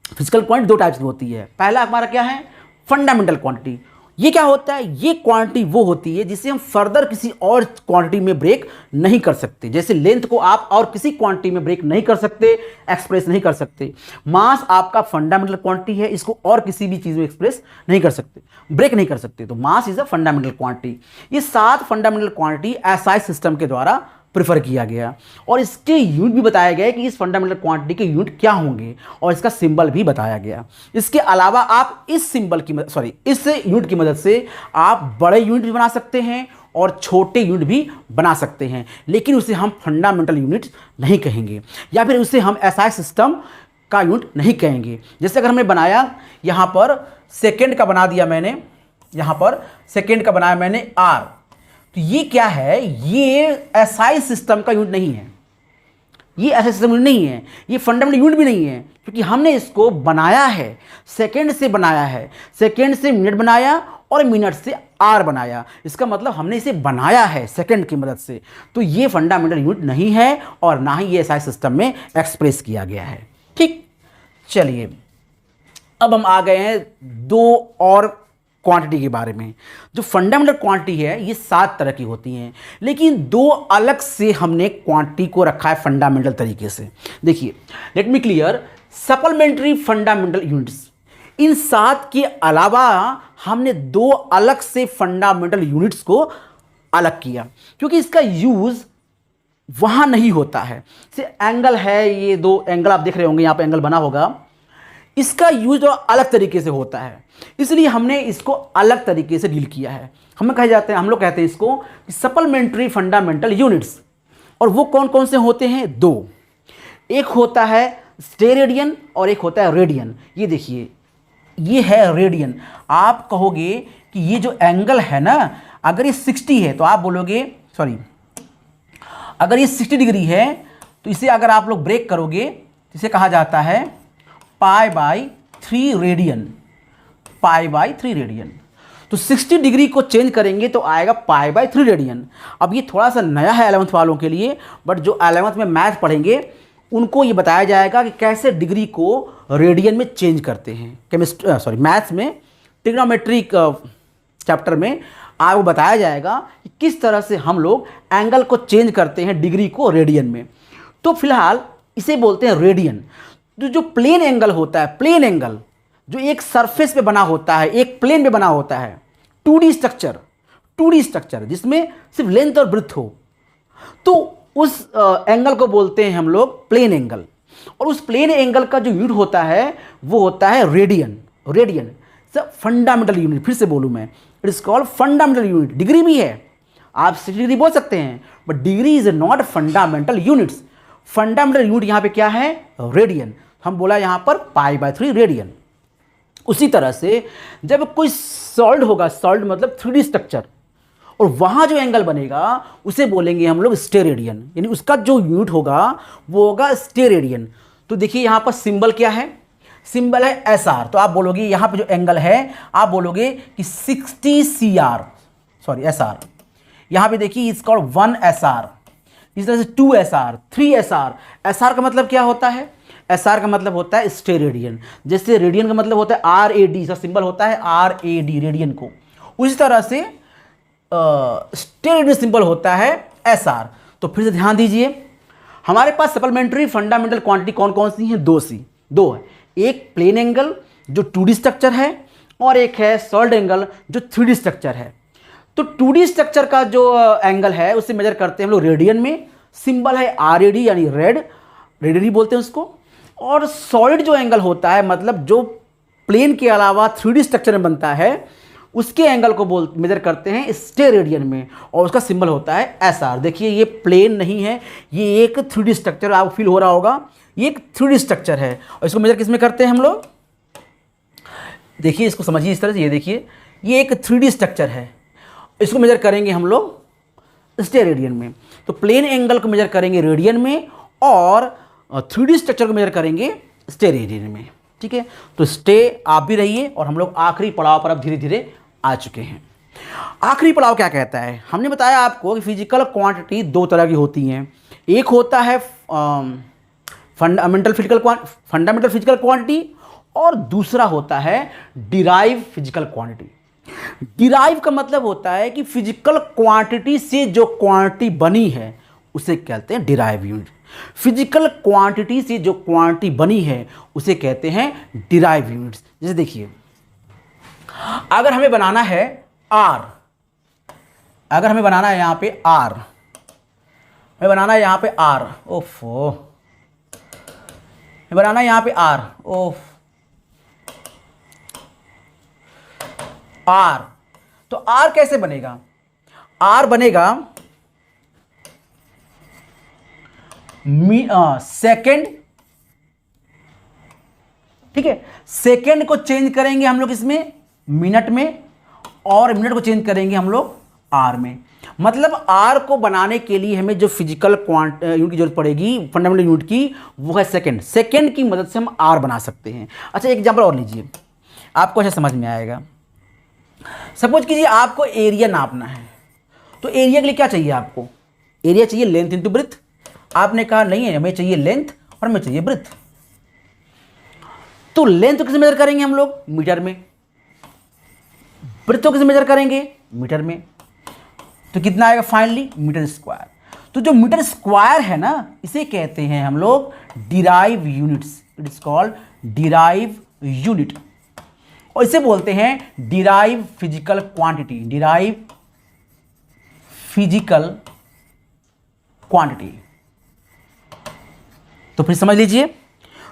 फिजिकल क्वांटिटी दो टाइप्स की होती है। पहला हमारा क्या है? Fundamental quantity. ये क्या होता है? ये क्वांटिटी वो होती है जिसे हम फर्दर किसी और क्वांटिटी में ब्रेक नहीं कर सकते। जैसे लेंथ को आप और किसी क्वांटिटी में ब्रेक नहीं कर सकते, एक्सप्रेस नहीं कर सकते। मास आपका फंडामेंटल क्वांटिटी है, इसको और किसी भी चीज़ में एक्सप्रेस नहीं कर सकते, ब्रेक नहीं कर सकते। तो mass is a fundamental quantity. ये 7 फंडामेंटल क्वांटिटी एसआई सिस्टम के द्वारा प्रेफर किया गया, और इसके यूनिट भी बताया गया कि इस फंडामेंटल क्वांटिटी के यूनिट क्या होंगे, और इसका सिंबल भी बताया गया। इसके अलावा आप इस यूनिट की मदद से आप बड़े यूनिट भी बना सकते हैं और छोटे यूनिट भी बना सकते हैं, लेकिन उसे हम फंडामेंटल यूनिट नहीं कहेंगे, या फिर उसे हम एसआई सिस्टम का यूनिट नहीं कहेंगे। जैसे अगर हमने बनाया यहाँ पर सेकेंड का बना दिया मैंने, यहाँ पर सेकेंड का बनाया मैंने आर, तो ये क्या है? ये एसआई सिस्टम का यूनिट नहीं है, ये एसआई सिस्टम यूनिट नहीं है, ये फंडामेंटल यूनिट भी नहीं है, क्योंकि हमने इसको बनाया है, सेकेंड से बनाया है, सेकेंड से मिनट बनाया और मिनट से आर बनाया। इसका मतलब हमने इसे बनाया है सेकेंड की मदद से। तो ये फंडामेंटल यूनिट नहीं है और ना ही ये एसआई सिस्टम में एक्सप्रेस किया गया है। ठीक, चलिए अब हम आ गए हैं दो और क्वांटिटी के बारे में। जो फंडामेंटल क्वांटिटी है ये 7 तरह की होती हैं, लेकिन 2 अलग से हमने क्वांटिटी को रखा है फंडामेंटल तरीके से। देखिए, let me clear, supplementary fundamental units. इन 7 के अलावा हमने 2 अलग से फंडामेंटल यूनिट्स को अलग किया, क्योंकि इसका यूज वहां नहीं होता है। जैसे एंगल है, ये 2 एंगल आप देख रहे होंगे, यहाँ पे एंगल बना होगा, इसका यूज अलग तरीके से होता है, इसलिए हमने इसको अलग तरीके से डील किया है। हम लोग कहते हैं इसको सप्लीमेंट्री फंडामेंटल यूनिट्स। और वो कौन कौन से होते हैं? 2। एक होता है स्टेरेडियन और एक होता है रेडियन। ये देखिए, ये है रेडियन। आप कहोगे कि ये जो एंगल है ना, अगर ये 60 है तो आप बोलोगे, अगर ये 60 डिग्री है तो इसे अगर आप लोग ब्रेक करोगे तो इसे कहा जाता है π/3 रेडियन, π/3 रेडियन। तो 60 डिग्री को चेंज करेंगे तो आएगा π/3 रेडियन। अब ये थोड़ा सा नया है 11th वालों के लिए, बट जो 11th में मैथ पढ़ेंगे उनको ये बताया जाएगा कि कैसे डिग्री को रेडियन में चेंज करते हैं। मैथ्स में ट्रिग्नोमेट्रिक चैप्टर में आपको बताया जाएगा कि किस तरह से हम लोग एंगल को चेंज करते हैं डिग्री को रेडियन में। तो फिलहाल इसे बोलते हैं रेडियन। तो जो प्लेन एंगल होता है, प्लेन एंगल जो एक सरफेस पे बना होता है, एक प्लेन पे बना होता है, 2D स्ट्रक्चर जिसमें सिर्फ लेंथ और ब्रेड्थ हो, तो उस एंगल को बोलते हैं हम लोग प्लेन एंगल। और उस प्लेन एंगल का जो यूनिट होता है वो होता है रेडियन। सब फंडामेंटल यूनिट, फिर से बोलूँ मैं, it is called fundamental unit. Degree भी है, आप 60 डिग्री बोल सकते हैं, but degree is not fundamental units. Fundamental unit यहाँ पे क्या है? रेडियन। हम बोला यहाँ पर π/3 रेडियन। उसी तरह से जब कोई सॉलिड होगा, सॉलिड मतलब 3D स्ट्रक्चर, और वहाँ जो एंगल बनेगा उसे बोलेंगे हम लोग स्टेरेडियन, यानी उसका जो यूनिट होगा वो होगा स्टेरेडियन। तो देखिए यहाँ पर सिंबल क्या है, सिंबल है SR। तो आप बोलोगे यहाँ पे जो एंगल है आप बोलोगे कि 60 CR, सॉरी SR। यहाँ पे देखिए इट्स कॉल्ड 1 SR, इस तरह से 2 SR, 3 SR। SR का मतलब क्या होता है, SR का मतलब होता है स्टेरेडियन। जैसे रेडियन का मतलब होता है RAD, इसका सिंबल होता है RAD, रेडियन को। उसी तरह से स्टेरेडियन सिंबल होता है SR। तो फिर से ध्यान दीजिए, हमारे पास सप्लीमेंट्री फंडामेंटल क्वांटिटी कौन कौन सी हैं, दो है। एक प्लेन एंगल जो 2D स्ट्रक्चर है, और एक है सॉलिड एंगल जो 3D स्ट्रक्चर है। तो 2D स्ट्रक्चर का जो एंगल है उसे मेजर करते हैं हम लोग रेडियन में, सिंबल है RAD यानी रेडियन ही बोलते हैं उसको। और सॉलिड जो एंगल होता है, मतलब जो प्लेन के अलावा 3D स्ट्रक्चर में बनता है, उसके एंगल को मेजर करते हैं स्टेरेडियन में, और उसका सिंबल होता है SR। देखिए ये प्लेन नहीं है, ये एक 3D स्ट्रक्चर, आपको फील हो रहा होगा ये एक 3D स्ट्रक्चर है। और इसको मेजर किस में करते हैं हम लोग, देखिए इसको समझिए इस तरह से, ये देखिए ये एक 3D स्ट्रक्चर है, इसको मेजर करेंगे हम लोग स्टेरेडियन में। तो प्लेन एंगल को मेजर करेंगे रेडियन में, और 3D स्ट्रक्चर को मेजर करेंगे स्टेरेडियन में। ठीक है, तो स्टे आप भी रहिए, और हम लोग आखिरी पड़ाव पर अब धीरे धीरे आ चुके हैं। आखिरी पड़ाव क्या कहता है, हमने बताया आपको कि फिजिकल क्वांटिटी दो तरह की होती हैं। एक होता है फंडामेंटल फिजिकल क्वांटिटी, और दूसरा होता है डिराइव फिजिकल क्वांटिटी। डिराइव का मतलब होता है कि फिजिकल क्वांटिटी से जो क्वांटिटी बनी है उसे कहते हैं डिराइव यूनिट। फिजिकल क्वांटिटी से जो क्वांटिटी बनी है उसे कहते हैं डिराइव यूनिट्स। जैसे देखिए, अगर हमें बनाना है R, अगर हमें बनाना है यहाँ पे R, हमें बनाना है यहाँ पे R, ओफो, हमें बनाना है यहाँ पे R, R। तो R कैसे बनेगा, R बनेगा सेकेंड, ठीक है, सेकेंड को चेंज करेंगे हम लोग इसमें मिनट में, और मिनट को चेंज करेंगे हम लोग आर में। मतलब आर को बनाने के लिए हमें जो फिजिकल यूनिट की जरूरत पड़ेगी फंडामेंटल यूनिट की, वो है सेकेंड। सेकेंड की मदद से हम आर बना सकते हैं। अच्छा, एक एग्जांपल और लीजिए, आपको अच्छा समझ में आएगा। सपोज कीजिए आपको एरिया नापना है, तो एरिया के लिए क्या चाहिए आपको, एरिया चाहिए लेंथ इंटू ब्रेथ। आपने कहा नहीं है, हमें चाहिए लेंथ और हमें चाहिए ब्रेथ। तो लेंथ को किसे मेजर करेंगे हम लोग, मीटर में। ब्रेथ को किसे मेजर करेंगे, मीटर में। तो कितना आएगा फाइनली, मीटर स्क्वायर। तो जो मीटर स्क्वायर है ना, इसे कहते हैं हम लोग derive units. It is called derive unit, और इसे बोलते हैं derive physical quantity. Derive physical quantity. तो फिर समझ लीजिए,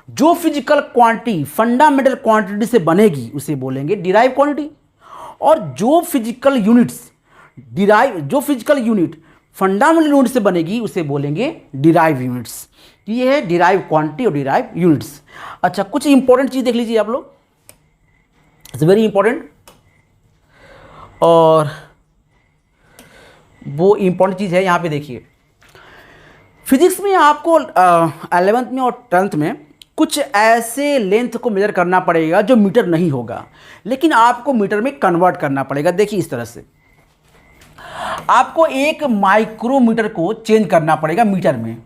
जो फिजिकल क्वांटिटी फंडामेंटल क्वांटिटी से बनेगी उसे बोलेंगे डिराइव क्वांटिटी, और जो फिजिकल यूनिट फंडामेंटल यूनिट से बनेगी उसे बोलेंगे डिराइव यूनिट्स। ये है डिराइव क्वांटिटी और डिराइव यूनिट्स। अच्छा, कुछ इंपॉर्टेंट चीज देख लीजिए आप लोग, इट्स वेरी इंपॉर्टेंट। और वो इंपॉर्टेंट चीज है यहाँ पे देखिए, फिजिक्स में आपको 11th में और 12th में कुछ ऐसे लेंथ को मेजर करना पड़ेगा जो मीटर नहीं होगा, लेकिन आपको मीटर में कन्वर्ट करना पड़ेगा। देखिए इस तरह से आपको एक माइक्रोमीटर को चेंज करना पड़ेगा मीटर में।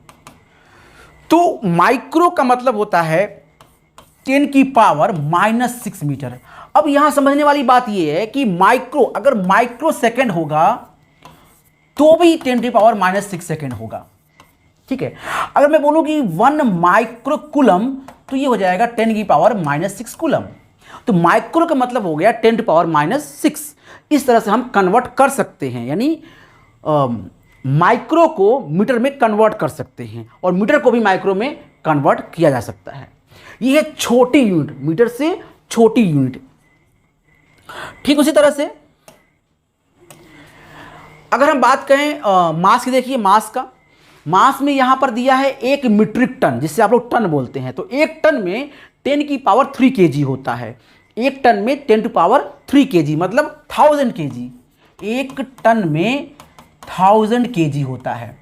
तो माइक्रो का मतलब होता है 10⁻⁻⁶ मीटर। अब यहां समझने वाली बात यह है कि माइक्रो, अगर माइक्रो सेकेंड होगा तो भी 10⁻⁻⁶ सेकेंड होगा। ठीक है, अगर मैं बोलूं कि 1 माइक्रो कूलम, तो ये हो जाएगा 10⁻⁻⁶ कूलम। तो माइक्रो का मतलब हो गया 10⁻⁻⁶। इस तरह से हम कन्वर्ट कर सकते हैं, यानी माइक्रो को मीटर में कन्वर्ट कर सकते हैं, और मीटर को भी माइक्रो में कन्वर्ट किया जा सकता है। ये है छोटी यूनिट, मीटर से छोटी यूनिट। ठीक उसी तरह से अगर हम बात करें मास की, देखिए मास का, मास में यहां पर दिया है 1 मीट्रिक टन, जिससे आप लोग टन बोलते हैं। तो 1 टन में 10 की पावर 3 केजी होता है। 1 टन में 10 टू पावर 3 केजी मतलब 1000 केजी। 1 टन में 1000 केजी होता है।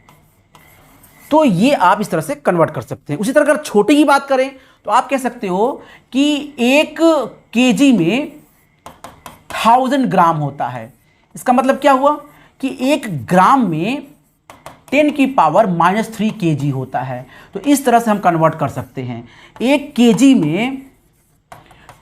तो ये आप इस तरह से कन्वर्ट कर सकते हैं। उसी तरह अगर छोटे की बात करें तो आप कह सकते हो कि 1 केजी में 1000 ग्राम होता है। इसका मतलब क्या हुआ कि 1 ग्राम में 10 की पावर -3 केजी होता है। तो इस तरह से हम कन्वर्ट कर सकते हैं। 1 केजी में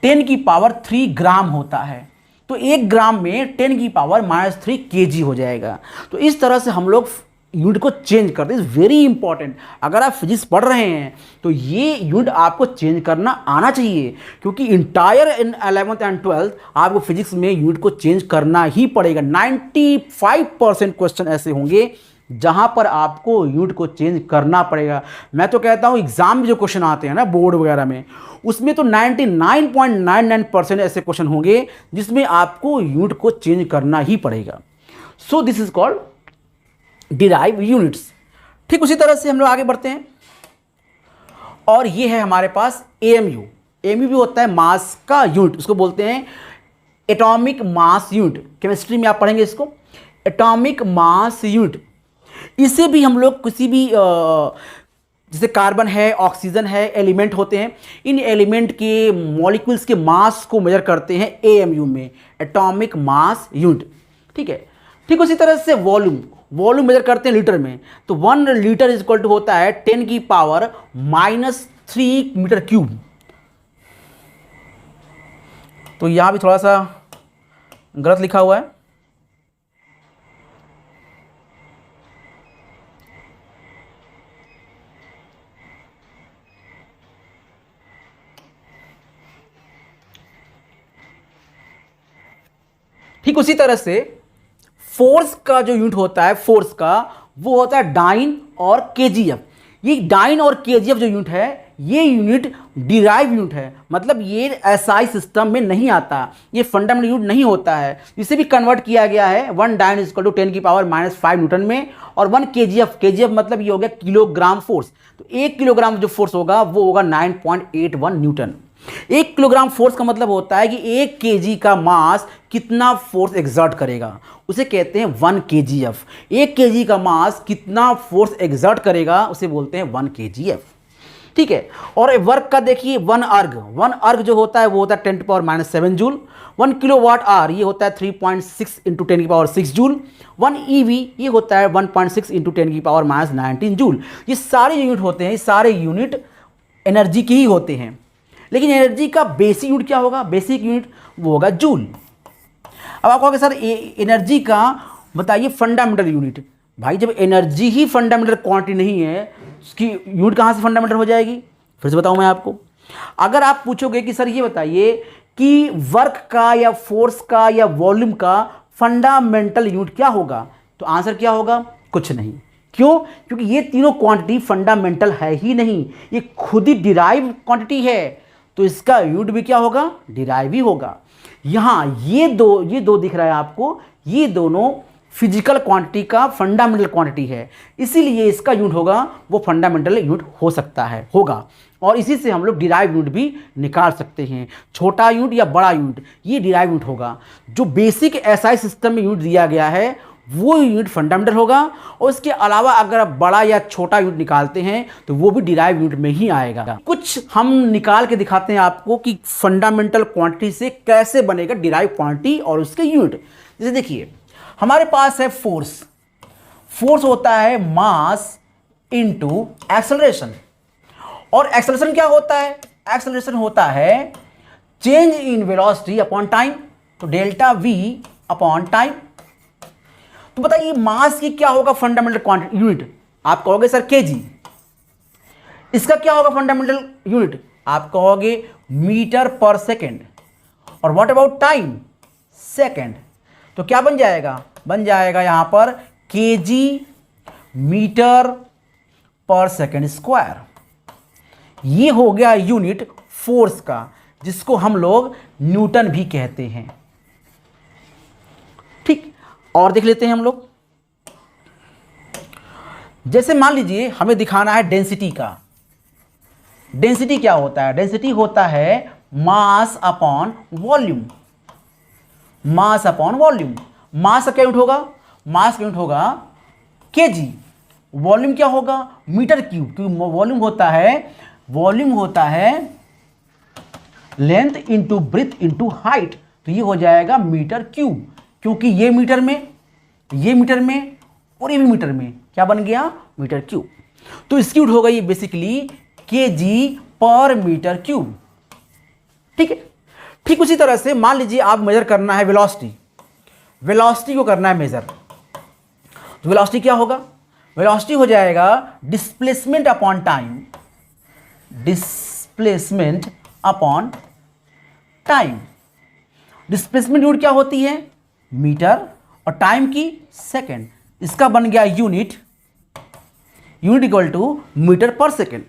10 की पावर 3 ग्राम होता है, तो 1 ग्राम में 10 की पावर -3 केजी हो जाएगा। तो इस तरह से हम लोग यूनिट को चेंज करते हैं। Is very important. अगर आप फिजिक्स पढ़ रहे हैं तो ये यूनिट आपको चेंज करना आना चाहिए, क्योंकि entire in 11th and 12th आपको फिजिक्स में यूनिट को चेंज करना ही पड़ेगा। 95% क्वेश्चन ऐसे होंगे जहां पर आपको यूनिट को चेंज करना पड़ेगा। मैं तो कहता हूं एग्जाम में जो क्वेश्चन आते हैं ना बोर्ड वगैरह में, उसमें तो 99.99% ऐसे क्वेश्चन होंगे जिसमें आपको यूनिट को चेंज करना ही पड़ेगा। So this is called derive units. ठीक उसी तरह से हम लोग आगे बढ़ते हैं और ये है हमारे पास एएमयू। एएमयू भी होता है मास का यूनिट, उसको बोलते हैं एटॉमिक मास यूनिट। केमिस्ट्री में आप पढ़ेंगे इसको, एटॉमिक मास यूनिट। इसे भी हम लोग किसी भी जैसे कार्बन है, ऑक्सीजन है, एलिमेंट होते हैं, इन एलिमेंट के मॉलिक्यूल्स के मास को मेजर करते हैं एएमयू में, एटॉमिक मास यूनिट। ठीक है। ठीक उसी तरह से वॉल्यूम, वॉल्यूम मेजर करते हैं लीटर में। तो 1 लीटर इज इक्वल टू होता है 10 की पावर -3 मीटर क्यूब। तो यहां भी थोड़ा सा गलत लिखा हुआ है। ठीक उसी तरह से फोर्स का जो यूनिट होता है, फोर्स का, वो होता है डाइन और केजीएफ। ये डाइन और केजीएफ जो यूनिट है, ये यूनिट डिराइव यूनिट है। मतलब ये एसआई सिस्टम में नहीं आता, ये फंडामेंटल यूनिट नहीं होता है। इसे भी कन्वर्ट किया गया है 1 डाइन इज इक्वल टू 10 की पावर -5 न्यूटन में, और 1 केजीएफ, केजीएफ मतलब ये हो गया किलोग्राम फोर्स। तो 1 किलोग्राम जो फोर्स होगा वो होगा 9.81 न्यूटन। 1 किलोग्राम फोर्स का मतलब होता है कि 1 केजी का मास कितना फोर्स एक्सर्ट करेगा, उसे कहते हैं 1 केजीएफ। 1 केजी का मास कितना फोर्स एक्सर्ट करेगा उसे बोलते हैं 1 केजीएफ। ठीक है। और वर्क का देखिए 1 अर्ग जो होता है वो होता है 10 की पावर -7 जूल। 1 किलोवाट आवर ये होता है 3.6 इंटू 10 की पावर 6 जूल। 1 ईवी ये होता है 1.6 इंटू 10 की पावर -19 जूल। ये सारे यूनिट होते हैं, ये सारे यूनिट एनर्जी के ही होते हैं। लेकिन एनर्जी का बेसिक यूनिट क्या होगा? बेसिक यूनिट वो होगा जूल। अब आप कहोगे सर एनर्जी का बताइए फंडामेंटल यूनिट। भाई जब एनर्जी ही फंडामेंटल क्वांटिटी नहीं है, उसकी यूनिट कहाँ से फंडामेंटल हो जाएगी? फिर से बताऊं मैं आपको। अगर आप पूछोगे कि सर ये बताइए कि वर्क का या फोर्स का या वॉल्यूम का फंडामेंटल यूनिट क्या होगा, तो आंसर क्या होगा? कुछ नहीं। क्यों? क्योंकि ये तीनों क्वांटिटी फंडामेंटल है ही नहीं, ये खुद ही डिराइव क्वांटिटी है, तो इसका यूनिट भी क्या होगा? डिराइव ही होगा। यहां ये दो दिख रहा है आपको, ये दोनों फिजिकल क्वांटिटी का फंडामेंटल क्वांटिटी है, इसीलिए इसका यूनिट होगा वो फंडामेंटल यूनिट हो सकता है, होगा। और इसी से हम लोग डिराइव यूनिट भी निकाल सकते हैं, छोटा यूनिट या बड़ा यूनिट, ये डिराइव यूनिट होगा। जो बेसिक एसआई सिस्टम में यूनिट दिया गया है वो यूनिट फंडामेंटल होगा, और इसके अलावा अगर आप बड़ा या छोटा यूनिट निकालते हैं तो वो भी डिराइव यूनिट में ही आएगा। कुछ हम निकाल के दिखाते हैं आपको कि फंडामेंटल क्वांटिटी से कैसे बनेगा डिराइव क्वांटिटी और उसके यूनिट। जैसे देखिए हमारे पास है फोर्स। फोर्स होता है मास इनटू एक्सेलरेशन, और एक्सेलरेशन क्या होता है? एक्सेलरेशन होता है change in velocity upon time, तो डेल्टा वी अपॉन टाइम। तो बताइए मास की क्या होगा फंडामेंटल क्वांटिटी यूनिट? आप कहोगे सर केजी। इसका क्या होगा फंडामेंटल यूनिट? आप कहोगे मीटर पर सेकेंड। और व्हाट अबाउट टाइम? सेकेंड। तो क्या बन जाएगा? बन जाएगा यहां पर केजी मीटर पर सेकेंड स्क्वायर। ये हो गया यूनिट फोर्स का, जिसको हम लोग न्यूटन भी कहते हैं। ठीक, और देख लेते हैं हम लोग। जैसे मान लीजिए हमें दिखाना है डेंसिटी का। डेंसिटी क्या होता है? डेंसिटी होता है mass upon volume. Mass upon volume. Mass का क्या यूनिट होगा? मास का यूनिट होगा केजी। वॉल्यूम क्या होगा? Metre cube. क्योंकि वॉल्यूम होता है length into breadth into height, तो ये हो जाएगा मीटर क्यूब। क्योंकि ये मीटर में और ये भी मीटर में, क्या बन गया? Metre cube. तो इसकी यूनिट होगा ये बेसिकली केजी पर मीटर क्यूब। ठीक है। ठीक उसी तरह से मान लीजिए आप मेजर करना है वेलोसिटी को करना है मेजर, तो वेलोसिटी क्या होगा? वेलोसिटी हो जाएगा displacement upon time. Displacement upon time. Displacement unit क्या होती है? मीटर, और टाइम की सेकंड। इसका बन गया यूनिट इक्वल टू मीटर पर सेकंड।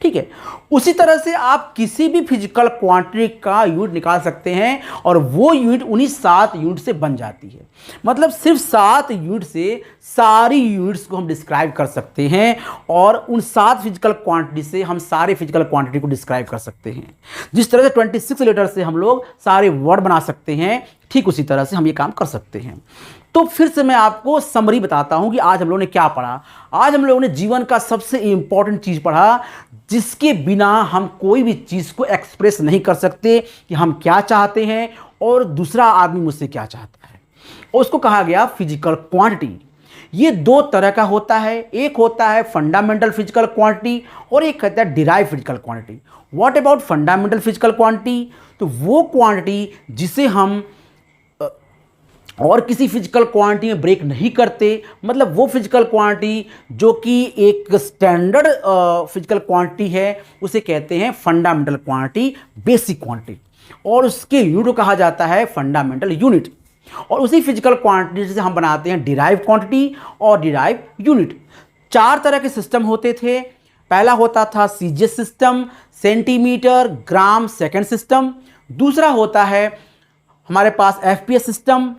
ठीक है। उसी तरह से आप किसी भी फिजिकल क्वांटिटी का यूनिट निकाल सकते हैं और वो यूनिट उन्हीं 7 यूनिट से बन जाती है। मतलब सिर्फ 7 यूनिट से सारी यूनिट्स को हम डिस्क्राइब कर सकते हैं और उन 7 फिजिकल क्वांटिटी से हम सारे फिजिकल क्वांटिटी को डिस्क्राइब कर सकते हैं। जिस तरह से 26 लेटर से हम लोग सारे वर्ड बना सकते हैं, ठीक उसी तरह से हम ये काम कर सकते हैं। तो फिर से मैं आपको समरी बताता हूं कि आज हम लोगों ने क्या पढ़ा। आज हम लोगों ने जीवन का सबसे इंपॉर्टेंट चीज पढ़ा, जिसके बिना हम कोई भी चीज को एक्सप्रेस नहीं कर सकते कि हम क्या चाहते हैं और दूसरा आदमी मुझसे क्या चाहता है। और उसको कहा गया फिजिकल क्वांटिटी। ये 2 तरह का होता है। एक होता है फंडामेंटल फिजिकल क्वांटिटी और एक कहता है derive physical quantity. What about fundamental physical quantity? तो वो क्वांटिटी जिसे हम और किसी फिजिकल क्वांटिटी में ब्रेक नहीं करते, मतलब वो फिजिकल क्वांटिटी जो कि एक स्टैंडर्ड फिजिकल क्वांटिटी है, उसे कहते हैं फंडामेंटल क्वांटिटी, बेसिक क्वांटिटी, और उसके यूनिट को कहा जाता है फंडामेंटल यूनिट। और उसी फिजिकल क्वांटिटी से हम बनाते हैं डिराइव क्वांटिटी और डिराइव यूनिट। 4 तरह के सिस्टम होते थे। पहला होता था CGS system, centimetre gram second system. दूसरा होता है हमारे पास FPS system,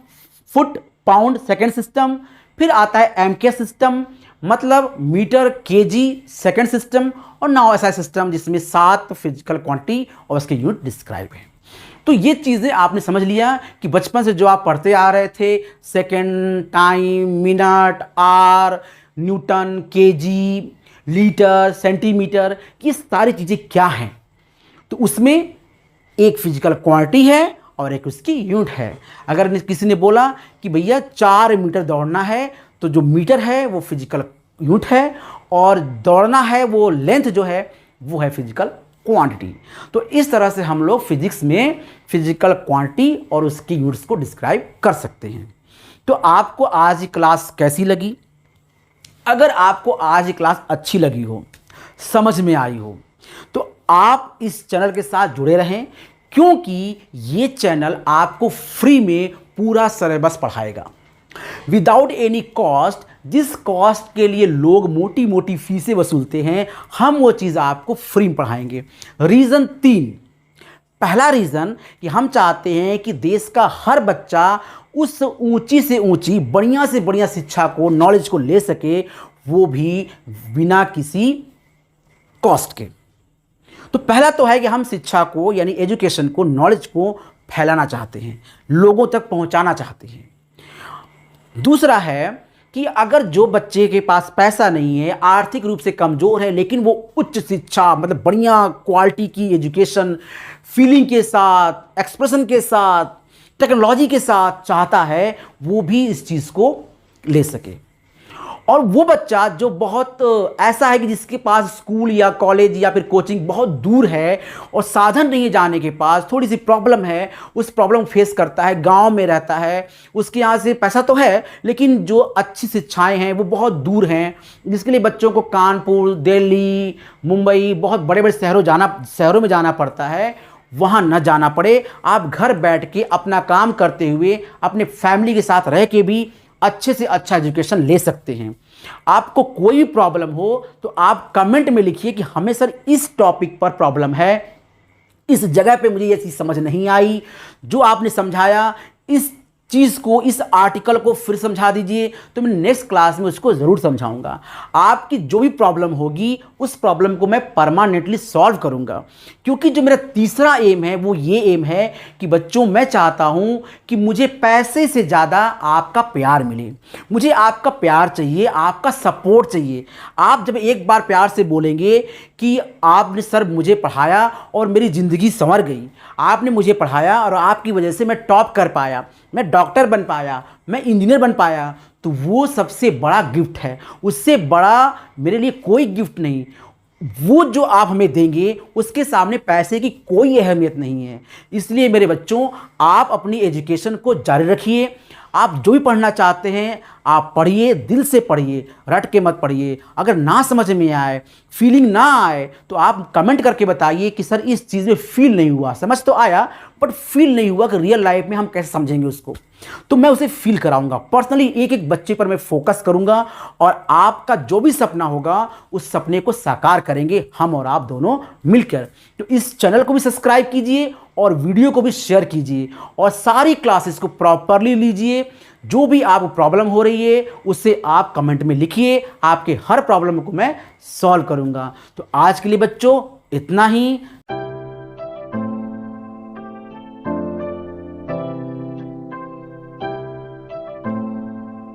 foot pound second system. फिर आता है एमकेएस सिस्टम, मतलब मीटर केजी सेकेंड सिस्टम। और नाउ एसआई सिस्टम, जिसमें 7 फिजिकल क्वांटिटी और उसके यूनिट डिस्क्राइब है। तो ये चीज़ें आपने समझ लिया कि बचपन से जो आप पढ़ते आ रहे थे, सेकेंड, टाइम, मिनट, आर, न्यूटन, केजी, लीटर, सेंटीमीटर, ये सारी चीज़ें क्या हैं। तो उसमें एक फिजिकल क्वांटिटी है और एक उसकी यूनिट है। अगर किसी ने बोला कि भैया 4 मीटर दौड़ना है, तो जो मीटर है वो फिजिकल यूनिट है और दौड़ना है वो लेंथ जो है वो है फिजिकल क्वांटिटी। तो इस तरह से हम लोग फिजिक्स में फिजिकल क्वांटिटी और उसकी यूनिट्स को डिस्क्राइब कर सकते हैं। तो आपको आज की क्लास कैसी लगी? अगर आपको आज की क्लास अच्छी लगी हो, समझ में आई हो, तो आप इस चैनल के साथ जुड़े रहें, क्योंकि ये चैनल आपको फ्री में पूरा सिलेबस पढ़ाएगा विदाउट एनी कॉस्ट। जिस कॉस्ट के लिए लोग मोटी मोटी फीसें वसूलते हैं, हम वो चीज़ आपको फ्री में पढ़ाएंगे। रीज़न 3। पहला रीज़न कि हम चाहते हैं कि देश का हर बच्चा उस ऊंची से ऊंची, बढ़िया से बढ़िया शिक्षा को, नॉलेज को ले सके, वो भी बिना किसी कॉस्ट के। तो पहला तो है कि हम शिक्षा को, यानी एजुकेशन को, नॉलेज को फैलाना चाहते हैं, लोगों तक पहुंचाना चाहते हैं। दूसरा है कि अगर जो बच्चे के पास पैसा नहीं है, आर्थिक रूप से कमज़ोर है, लेकिन वो उच्च शिक्षा, मतलब बढ़िया क्वालिटी की एजुकेशन, फीलिंग के साथ, एक्सप्रेशन के साथ, टेक्नोलॉजी के साथ चाहता है, वो भी इस चीज़ को ले सके। और वो बच्चा जो बहुत ऐसा है कि जिसके पास स्कूल या कॉलेज या फिर कोचिंग बहुत दूर है और साधन नहीं है जाने के पास, थोड़ी सी प्रॉब्लम है, उस प्रॉब्लम फेस करता है, गांव में रहता है, उसके यहाँ से पैसा तो है लेकिन जो अच्छी शिक्षाएं हैं वो बहुत दूर हैं, जिसके लिए बच्चों को कानपुर, दिल्ली, मुंबई, बहुत बड़े बड़े शहरों में जाना पड़ता है। वहाँ न जाना पड़े, आप घर बैठ के अपना काम करते हुए अपने फैमिली के साथ रह के भी अच्छे से अच्छा एजुकेशन ले सकते हैं। आपको कोई प्रॉब्लम हो तो आप कमेंट में लिखिए कि हमें सर इस टॉपिक पर प्रॉब्लम है, इस जगह पे मुझे ये चीज़ समझ नहीं आई, जो आपने समझाया इस चीज़ को, इस आर्टिकल को फिर समझा दीजिए, तो मैं नेक्स्ट क्लास में उसको ज़रूर समझाऊंगा। आपकी जो भी प्रॉब्लम होगी उस प्रॉब्लम को मैं परमानेंटली सॉल्व करूंगा, क्योंकि जो मेरा तीसरा एम है वो ये एम है कि बच्चों मैं चाहता हूं कि मुझे पैसे से ज़्यादा आपका प्यार मिले। मुझे आपका प्यार चाहिए, आपका सपोर्ट चाहिए। आप जब एक बार प्यार से बोलेंगे कि आपने सर मुझे पढ़ाया और मेरी ज़िंदगी संवर गई, आपने मुझे पढ़ाया और आपकी वजह से मैं टॉप कर पाया, मैं डॉक्टर बन पाया, मैं इंजीनियर बन पाया, तो वो सबसे बड़ा गिफ्ट है। उससे बड़ा मेरे लिए कोई गिफ्ट नहीं। वो जो आप हमें देंगे उसके सामने पैसे की कोई अहमियत नहीं है। इसलिए मेरे बच्चों, आप अपनी एजुकेशन को जारी रखिए। आप जो भी पढ़ना चाहते हैं आप पढ़िए, दिल से पढ़िए, रट के मत पढ़िए। अगर ना समझ में आए, फीलिंग ना आए, तो आप कमेंट करके बताइए कि सर इस चीज़ में फील नहीं हुआ। समझ तो आया बट फील नहीं हुआ कि रियल लाइफ में हम कैसे समझेंगे उसको, तो मैं उसे फील कराऊंगा। पर्सनली एक एक बच्चे पर मैं फोकस करूंगा और आपका जो भी सपना होगा उस सपने को साकार करेंगे हम और आप दोनों मिलकर। तो इस चैनल को भी सब्सक्राइब कीजिए और वीडियो को भी शेयर कीजिए और सारी क्लासेस को प्रॉपरली लीजिए। जो भी आपको प्रॉब्लम हो रही है उसे आप कमेंट में लिखिए, आपके हर प्रॉब्लम को मैं सॉल्व करूंगा। तो आज के लिए बच्चों इतना ही।